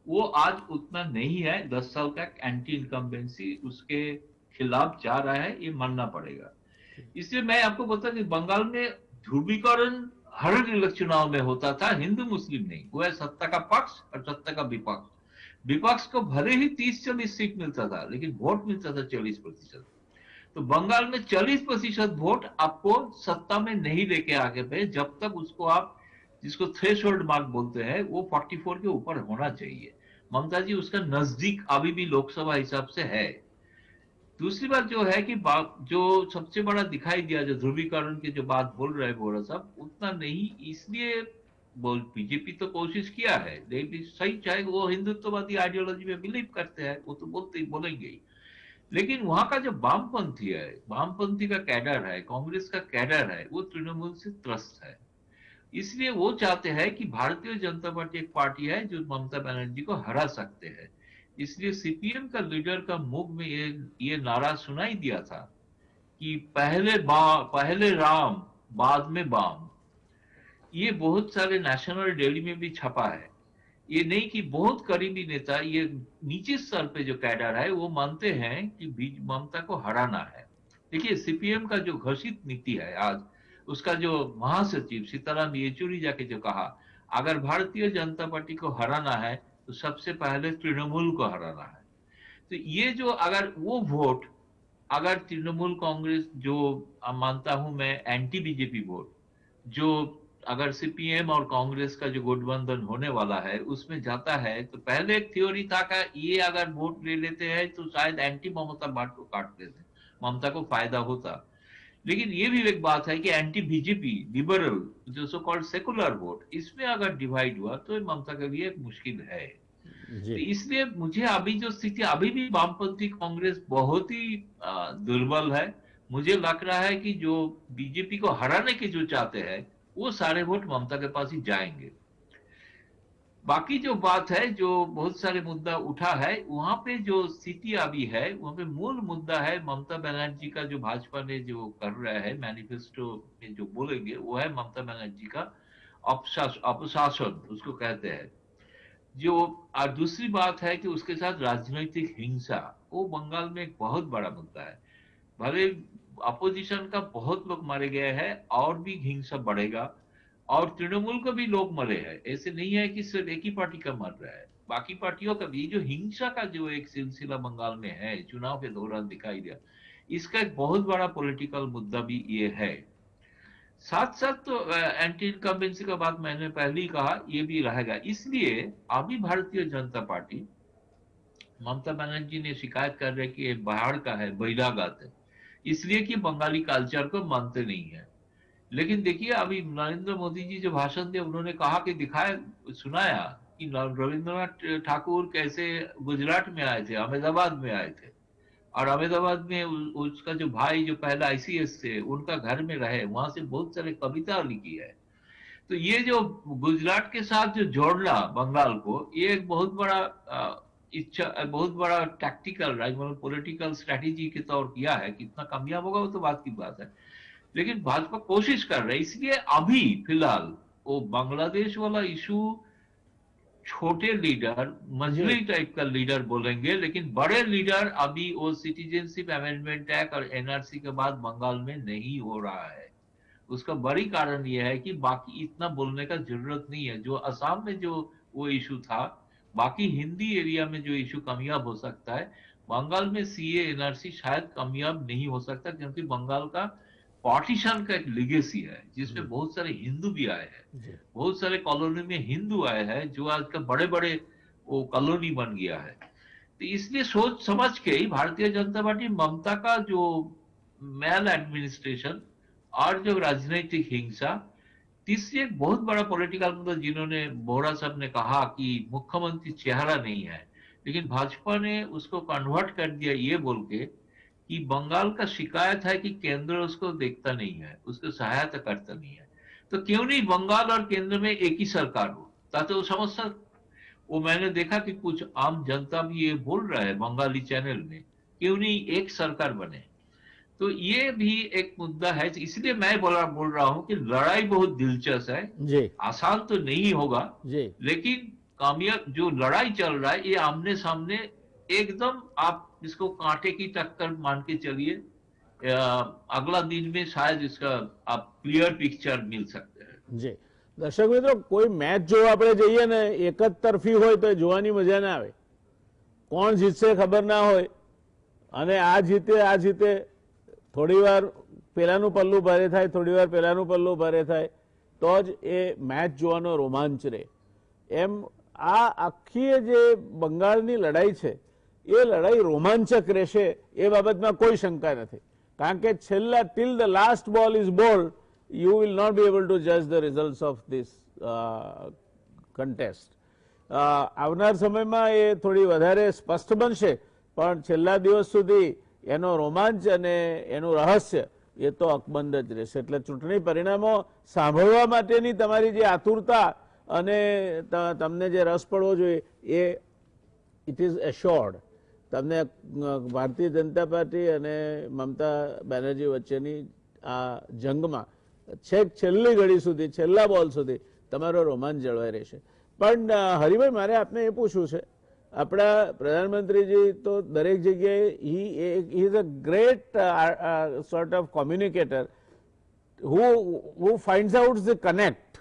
वो आज उतना नहीं है। 10 साल का एंटी इनकम्बेंसी उसके खिलाफ जा रहा है, ये मानना पड़ेगा। इसलिए मैं आपको बता कि बंगाल में ध्रुवीकरण हर चुनाव में होता था, हिंदू मुस्लिम नहीं। वो है सत्ता का पक्ष और सत्ता का विपक्ष। विपक्ष को भले ही 30-40 सीट मिलता था, लेकिन वोट मिलता था 40%। तो बंगाल में 40% वोट आपको सत्ता में नहीं लेके आगे पे, जब तक उसको आप जिसको थ्रेशोल्ड मार्क बोलते हैं वो 44 के ऊपर होना चाहिए। ममता जी उसका नजदीक अभी भी लोकसभा हिसाब से है। दूसरी बात जो है कि जो सबसे बड़ा दिखाई दिया, जो ध्रुवीकरण की जो बात बोल रहे हैं बोरा साहब, उतना नहीं। इसलिए बोल बीजेपी तो कोशिश किया है, लेकिन सही, चाहे वो हिंदुत्ववादी आइडियोलॉजी में बिलीव करते हैं, वो तो बोलते ही बोलेंगे ही। लेकिन वहां का जो वामपंथी है, वामपंथी का कैडर है, कांग्रेस का कैडर है, वो तृणमूल से त्रस्त है। इसलिए वो चाहते हैं कि भारतीय जनता पार्टी एक पार्टी है जो ममता बनर्जी को हरा सकते हैं। इसलिए सीपीएम का लीडर का मुख में ये नारा सुनाई दिया था कि पहले राम बाद में बाम। ये बहुत सारे नेशनल डेली में भी छपा है। ये नहीं कि बहुत करीबी नेता, ये नीचे स्तर पे जो कैडर है वो मानते हैं कि ममता को हराना है। देखिए सीपीएम का जो घोषित नीति है आज, उसका जो महासचिव सीताराम येचुरी जाके जो कहा, अगर भारतीय जनता पार्टी को हराना है तो सबसे पहले तृणमूल को हराना है। तो ये जो अगर वो वोट, अगर तृणमूल कांग्रेस जो मानता हूं मैं एंटी बीजेपी वोट, जो अगर सीपीएम और कांग्रेस का जो गठबंधन होने वाला है उसमें जाता है, तो पहले एक थ्योरी था कि ये अगर वोट ले लेते हैं तो शायद एंटी ममता बात को काट देते, ममता को फायदा होता। लेकिन ये भी एक बात है कि एंटी बीजेपी लिबरल जो सो कॉल्ड सेकुलर वोट, इसमें अगर डिवाइड हुआ तो ममता के लिए एक मुश्किल है। तो इसलिए मुझे अभी जो स्थिति, अभी भी वामपंथी कांग्रेस बहुत ही दुर्बल है। मुझे लग रहा है कि जो बीजेपी को हराने के जो चाहते हैं वो सारे वोट ममता के पास ही जाएंगे। बाकी जो बात है, जो बहुत सारे मुद्दा उठा है, वहां पे जो स्थिति अभी है वहां पे मूल मुद्दा है ममता बनर्जी का, जो भाजपा ने जो कर रहा है मैनिफेस्टो में जो बोलेंगे, वो है ममता बनर्जी का अपशासन उसको कहते हैं। जो और दूसरी बात है कि उसके साथ राजनीतिक हिंसा, वो बंगाल में एक बहुत बड़ा मुद्दा है। भले अपोजिशन का बहुत लोग मारे गए हैं, और भी हिंसा बढ़ेगा, और तृणमूल को भी लोग मरे हैं। ऐसे नहीं है कि सिर्फ एक ही पार्टी का मर रहा है, बाकी पार्टियों का भी। जो हिंसा का जो एक सिलसिला बंगाल में है, चुनाव के दौरान दिखाई दिया, इसका एक बहुत बड़ा पॉलिटिकल मुद्दा भी ये है। साथ साथ तो एंटी इनकम्बेंसी का बात मैंने पहले ही कहा, ये भी रहेगा। इसलिए अभी भारतीय जनता पार्टी, ममता बनर्जी ने शिकायत कर रहे कि ये बाहर का है, बहिरागत है, इसलिए कि बंगाली कल्चर को मानते नहीं है। लेकिन देखिए अभी नरेंद्र मोदी जी जो भाषण दिए, उन्होंने कहा कि दिखाया, सुनाया कि रविंद्रनाथ ठाकुर कैसे गुजरात में आए थे, अहमदाबाद में आए थे, और अहमदाबाद में उसका जो भाई जो पहला आईसीएस थे, उनका घर में रहे, वहां से बहुत सारे कविता लिखी है। तो ये जो गुजरात के साथ जो जोड़ना बंगाल को, ये एक बहुत बड़ा इच्छा, बहुत बड़ा टैक्टिकल पॉलिटिकल स्ट्रेटेजी के तौर किया है। कितना कामयाब होगा वो तो बात की बात है, लेकिन भाजपा कोशिश कर रही है। इसलिए अभी फिलहाल वो बांग्लादेश वाला इशू छोटे लीडर, मजली टाइप का लीडर बोलेंगे, लेकिन बड़े लीडर अभी वो सिटीजनशिप अमेंडमेंट एक्ट और एनआरसी के बाद बंगाल में नहीं हो रहा है। उसका बड़ी कारण यह है कि बाकी इतना बोलने का जरूरत नहीं है। जो असम में जो वो इशू था, बाकी हिंदी एरिया में जो इशू कामयाब हो सकता है, बंगाल में सीए एनआरसी शायद कामयाब नहीं हो सकता, क्योंकि बंगाल का पार्टीशन का एक लिगेसी है, जिसमें बहुत सारे हिंदू भी आए हैं, बहुत सारे कॉलोनी में हिंदू आए हैं, जो आजकल बड़े बड़े वो कॉलोनी बन गया है। तो इसलिए सोच समझ के ही भारतीय जनता पार्टी ममता का जो मैल एडमिनिस्ट्रेशन और जो राजनीतिक हिंसा, तीसरी एक बहुत बड़ा पॉलिटिकल मुद्दा, जिन्होंने बोहरा साहब ने कहा कि मुख्यमंत्री चेहरा नहीं है, लेकिन भाजपा ने उसको कन्वर्ट कर दिया ये बोल के कि बंगाल का शिकायत है कि केंद्र उसको देखता नहीं है, उसको सहायता करता नहीं है, तो क्यों नहीं बंगाल और केंद्र में एक ही सरकार हो, ताकि वो समस्या। वो मैंने देखा कि कुछ आम जनता भी ये बोल रहा है बंगाली चैनल में, क्यों नहीं एक सरकार बने। तो ये भी एक मुद्दा है, इसलिए मैं बोल रहा हूं कि लड़ाई बहुत दिलचस्प है जी आसान तो नहीं होगा जी लेकिन कामयाब जो लड़ाई चल रहा है ये आमने सामने एकदम, आप इसको कांटे की टक्कर मान के चलिए। अगला दिन में शायद इसका आप क्लियर पिक्चर मिल सकते हैं। जी દર્શક મિત્રો, કોઈ મેચ જોવા આપણે જઈએ ને એક જ તરફી હોય તો જોવાની મજા ના આવે, કોણ જીતશે ખબર ના હોય, અને આ જીતે થોડી વાર પેલાનું પલ્લું ભારે થાય, થોડી વાર પેલાનું પલ્લું ભારે થાય તો જ એ મેચ જોવાનો રોમાંચ રહે. એમ આ આખી જે બંગાળની લડાઈ છે એ લડાઈ રોમાંચક રહેશે એ બાબતમાં કોઈ શંકા નથી, કારણ કે છેલ્લા till the last ball is bold you will not be able to judge the results of this contest. આવનાર સમયમાં એ થોડી વધારે સ્પષ્ટ બનશે, પણ છેલ્લા દિવસ સુધી એનો રોમાંચ અને એનું રહસ્ય એ તો અકબંધ જ રહેશે. એટલે ચૂંટણી પરિણામો સાંભળવા માટેની તમારી જે આતુરતા અને તમને જે રસ પડવો જોઈએ એ ઇટ ઇઝ એશ્યોર્ડ. તમને ભારતીય જનતા પાર્ટી અને મમતા બેનર્જી વચ્ચેની આ જંગમાં છેક છેલ્લી ઘડી સુધી, છેલ્લા બોલ સુધી તમારો રોમાંચ જળવાઈ રહેશે. પણ હરિભાઈ, મારે આપને એ પૂછવું છે, આપણા પ્રધાનમંત્રીજી તો દરેક જગ્યાએ he is a great sort of communicator who finds out the connect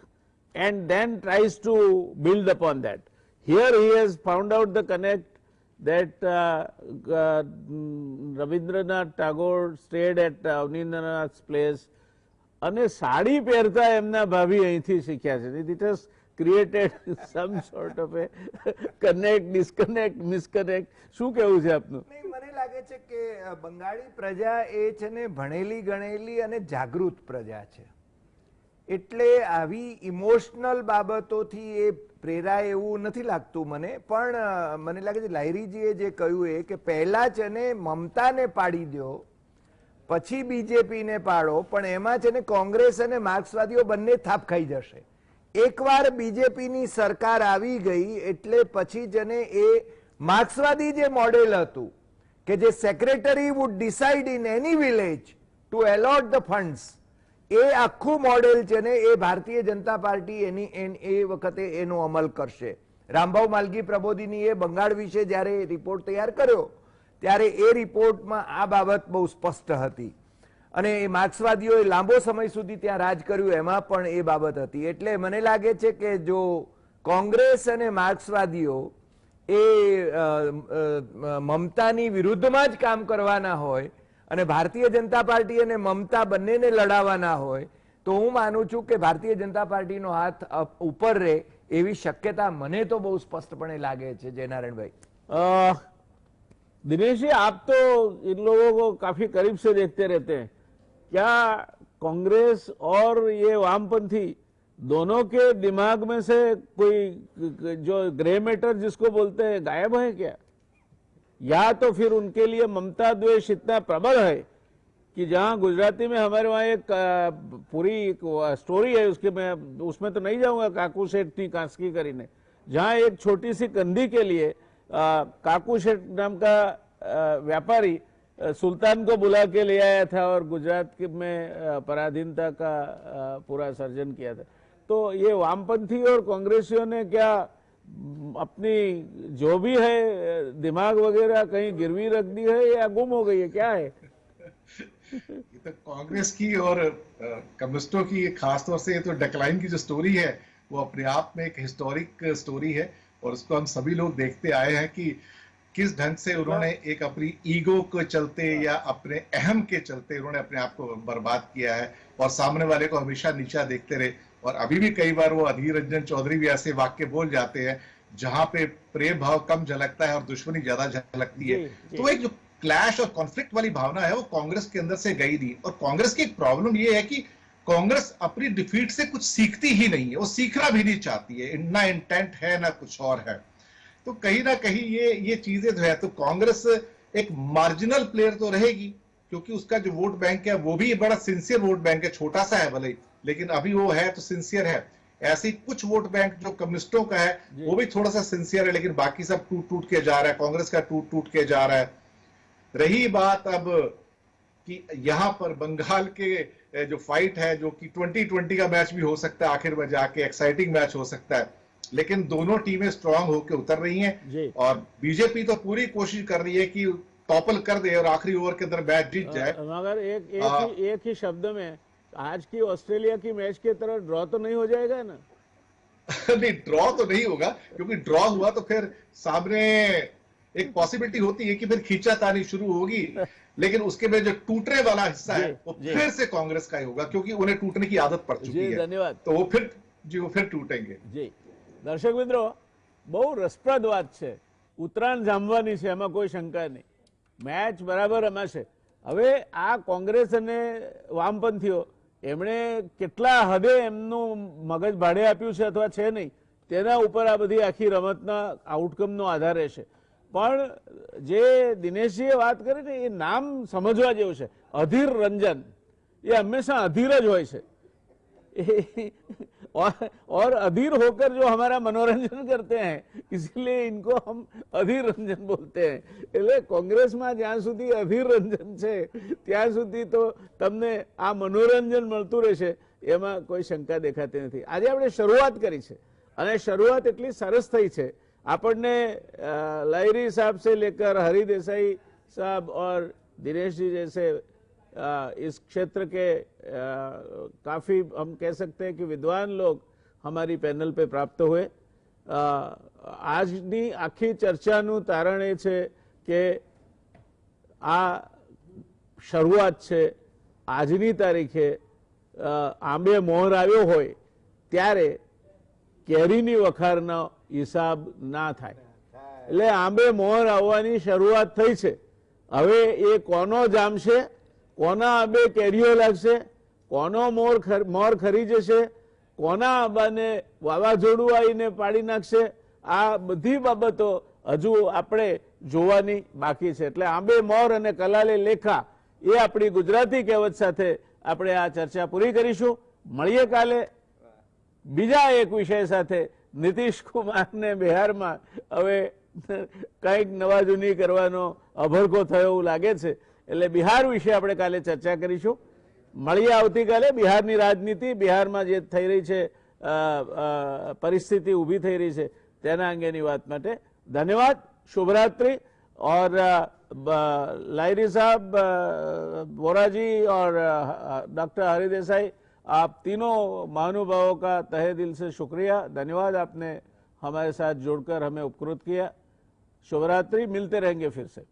and then tries to build upon that. Here he has found out the connect that Rabindranath Tagore stayed at Avnindranath's place, અને સાડી પહેરતા એમના ભાભી અહીંથી શીખ્યા છે. It has created some sort of a connect, disconnect, misconnect. શું કહેવું છે આપનું? નહીં, મને લાગે છે કે બંગાળી પ્રજા એ છે ને ભણેલી ગણેલી અને જાગૃત પ્રજા છે, એટલે આવી ઇમોશનલ બાબતોથી એ પ્રેરાય એવું નથી લાગતું મને. પણ મને લાગે છે લાહિરીજીએ જે કહ્યું એ કે પહેલા છે ને મમતાને પાડી દો, પછી બીજેપીને પાડો, પણ એમાં છે ને કોંગ્રેસ અને માર્ક્સવાદીઓ બંને થાપ ખાઈ જશે. એકવાર બીજેપીની સરકાર આવી ગઈ એટલે પછી છે ને એ માર્ક્સવાદી જે મોડેલ હતું કે જે secretary would decide in any village to allot the funds, એ આખું મોડેલ છે ને એ ભારતીય જનતા પાર્ટી એ વખતે એનો અમલ કરશે. રામભાઉ માલગી પ્રબોધિનીએ બંગાળ વિશે જ્યારે રિપોર્ટ તૈયાર કર્યો ત્યારે એ રિપોર્ટમાં આ બાબત બહુ સ્પષ્ટ હતી, અને એ માર્ક્સવાદીઓએ લાંબો સમય સુધી ત્યાં રાજ કર્યું એમાં પણ એ બાબત હતી. એટલે મને લાગે છે કે જો કોંગ્રેસ અને માર્ક્સવાદીઓ એ મમતાની વિરુદ્ધમાં જ કામ કરવાના હોય અને ભારતીય જનતા પાર્ટી અને મમતા બંનેને લડાવવાના હોય તો હું માનું છું કે ભારતીય જનતા પાર્ટીનો હાથ ઉપર રહે એવી શક્યતા મને તો બહુ સ્પષ્ટપણે લાગે છે. જયનારાયણભાઈ, दिनेश जी, आप तो इन लोगों को काफी करीब से देखते रहते हैं, क्या कांग्रेस और ये वामपंथी दोनों के दिमाग में से कोई जो ग्रे मैटर जिसको बोलते हैं गायब है क्या? या तो फिर उनके लिए ममता द्वेष इतना प्रबल है कि जहां गुजराती में हमारे वहां एक पूरी स्टोरी है, उसमें तो नहीं जाऊंगा, काकू सेठ थी कांसकी करीने, जहां एक छोटी सी कंधी के लिए काकू शेठ नाम का व्यापारी सुल्तान को बुला के ले आया था और गुजरात में पराधीनता का पूरा सर्जन किया था. तो ये वामपंथी और कांग्रेसियों ने क्या अपनी जो भी है दिमाग वगैरह कहीं गिरवी रख दी है या गुम हो गई है, क्या है? ये तो कांग्रेस की और कम्युनिस्टों की खासतौर से ये तो डेक्लाइन की जो स्टोरी है वो अपने आप में एक हिस्टोरिक स्टोरी है, और उसको हम सभी लोग देखते आए हैं कि किस ढंग से उन्होंने एक अपनी ईगो के चलते या अपने अहम के चलते उन्होंने अपने आप को बर्बाद किया है और सामने वाले को हमेशा नीचा देखते रहे। और अभी भी कई बार वो अधीर रंजन चौधरी भी ऐसे वाक्य बोल जाते हैं जहां पे प्रेम भाव कम झलकता है और दुश्मनी ज्यादा झलकती है। तो एक जो क्लैश और कॉन्फ्लिक्ट वाली भावना है वो कांग्रेस के अंदर से गई नहीं। और कांग्रेस की एक प्रॉब्लम ये है कि कांग्रेस अपनी डिफीट से कुछ सीखती ही नहीं है, वो सीखना भी नहीं चाहती है, ना इंटेंट है ना कुछ और है। तो कहीं ना कहीं ये चीजें जो है, तो कांग्रेस एक मार्जिनल प्लेयर तो रहेगी क्योंकि उसका जो वोट बैंक है वो भी बड़ा सिंसियर वोट बैंक है, छोटा सा है भले ही, लेकिन अभी वो है तो सिंसियर है। ऐसे ही कुछ वोट बैंक जो कम्युनिस्टों का है वो भी थोड़ा सा सिंसियर है, लेकिन बाकी सब टूट टूट के जा रहा है, कांग्रेस का टूट टूट के जा रहा है। रही बात अब कि यहां पर बंगाल के जो फाइट है, जो कि 2020 का मैच भी हो सकता है, आखिर में जाके एक्साइटिंग मैच हो सकता है, लेकिन दोनों टीमें स्ट्रांग होकर उतर रही हैं और बीजेपी तो पूरी कोशिश कर रही है कि टॉपल कर दे और आखिरी ओवर के अंदर मैच जीत जाए। मगर एक ही शब्द में, आज की ऑस्ट्रेलिया की मैच की तरह ड्रॉ तो नहीं हो जाएगा ना? नहीं, ड्रॉ तो नहीं होगा, क्योंकि ड्रॉ हुआ तो फिर सामने एक पॉसिबिलिटी होती है कि फिर खींचातानी शुरू होगी, लेकिन उसके में जो टूटने वाला हिस्सा है वो फिर से कांग्रेस का ही होगा, क्योंकि उन्हें टूटने की आदत पड़ चुकी है। धन्यवाद। तो वो फिर टूटेंगे। जी दर्शक मित्रों, बहु रसप्रद વાત છે, ઉત્તરાયણ જામવાની છે, એમાં કોઈ શંકા નહીં, મેચ બરાબર રમાશે। હવે આ કોંગ્રેસ અને વામપંથીઓ એમણે કેટલા હદે એમનું મગજ ભાડે આપ્યું છે અથવા છે નહીં, તેના ઉપર આ બધી આખી રમતના આઉટકમનો આધાર રહેશે। પણ જે દિનેશજીએ વાત કરી ને, એ નામ સમજવા જેવું છે, અધીર રંજન। એ હંમેશા અધીર જ હોય છે और अधीर होकर जो हमारा मनोरंजन करते हैं, इसलिए इनको हम अधीर रंजन बोलते हैं। એટલે કોંગ્રેસમાં જ્યાં સુધી અધીર રંજન છે ત્યાં સુધી તો તમને આ મનોરંજન મળતું રહેશે, એમાં કોઈ શંકા દેખાતી નથી। આજે આપણે શરૂઆત કરી છે અને શરૂઆત એટલી સરસ થઈ છે, આપણને લાહિરી साहब से लेकर हरि देसाई साहब और दिनेश जी जैसे इस क्षेत्र के काफ़ी हम कह सकते हैं कि विद्वान लोग हमारी पैनल पे प्राप्त हुए। આજની આખી ચર્ચાનું તારણ એ છે કે આ શરૂઆત છે, આજની તારીખે આંબે મોહર આવ્યો હોય ત્યારે કેરીની વખારનો હિસાબ ના થાય, એટલે આંબે મોહર આવવાની શરૂઆત થઈ છે। હવે એ કોનો જામશે, કોના આંબે કેરીઓ લાગશે, કોનો મોર ખરી જશે, કોના આંબાને વાવાઝોડું આવીને પાડી નાખશે, આ બધી બાબતો હજુ આપણે જોવાની બાકી છે। એટલે આંબે મોર અને કલાલે લેખા, એ આપણી ગુજરાતી કહેવત સાથે આપણે આ ચર્ચા પૂરી કરીશું। મળીએ કાલે બીજા એક વિષય સાથે। નીતિશ કુમારને બિહારમાં હવે કંઈક નવા જૂની કરવાનો અભરકો થયો એવું લાગે છે, એટલે બિહાર વિશે આપણે કાલે ચર્ચા કરીશું। મળીએ આવતીકાલે। બિહારની રાજનીતિ, બિહારમાં જે થઈ રહી છે પરિસ્થિતિ ઊભી થઈ રહી છે તેના અંગેની વાત માટે ધન્યવાદ। शुभरात्रि। और लाहिरी साहब, वोरा जी और डॉक्टर हरि देसाई, आप तीनों महानुभावों का तहे दिल से शुक्रिया, धन्यवाद। आपने हमारे साथ जुड़कर हमें उपकृत किया। शुभरात्रि, मिलते रहेंगे फिर से।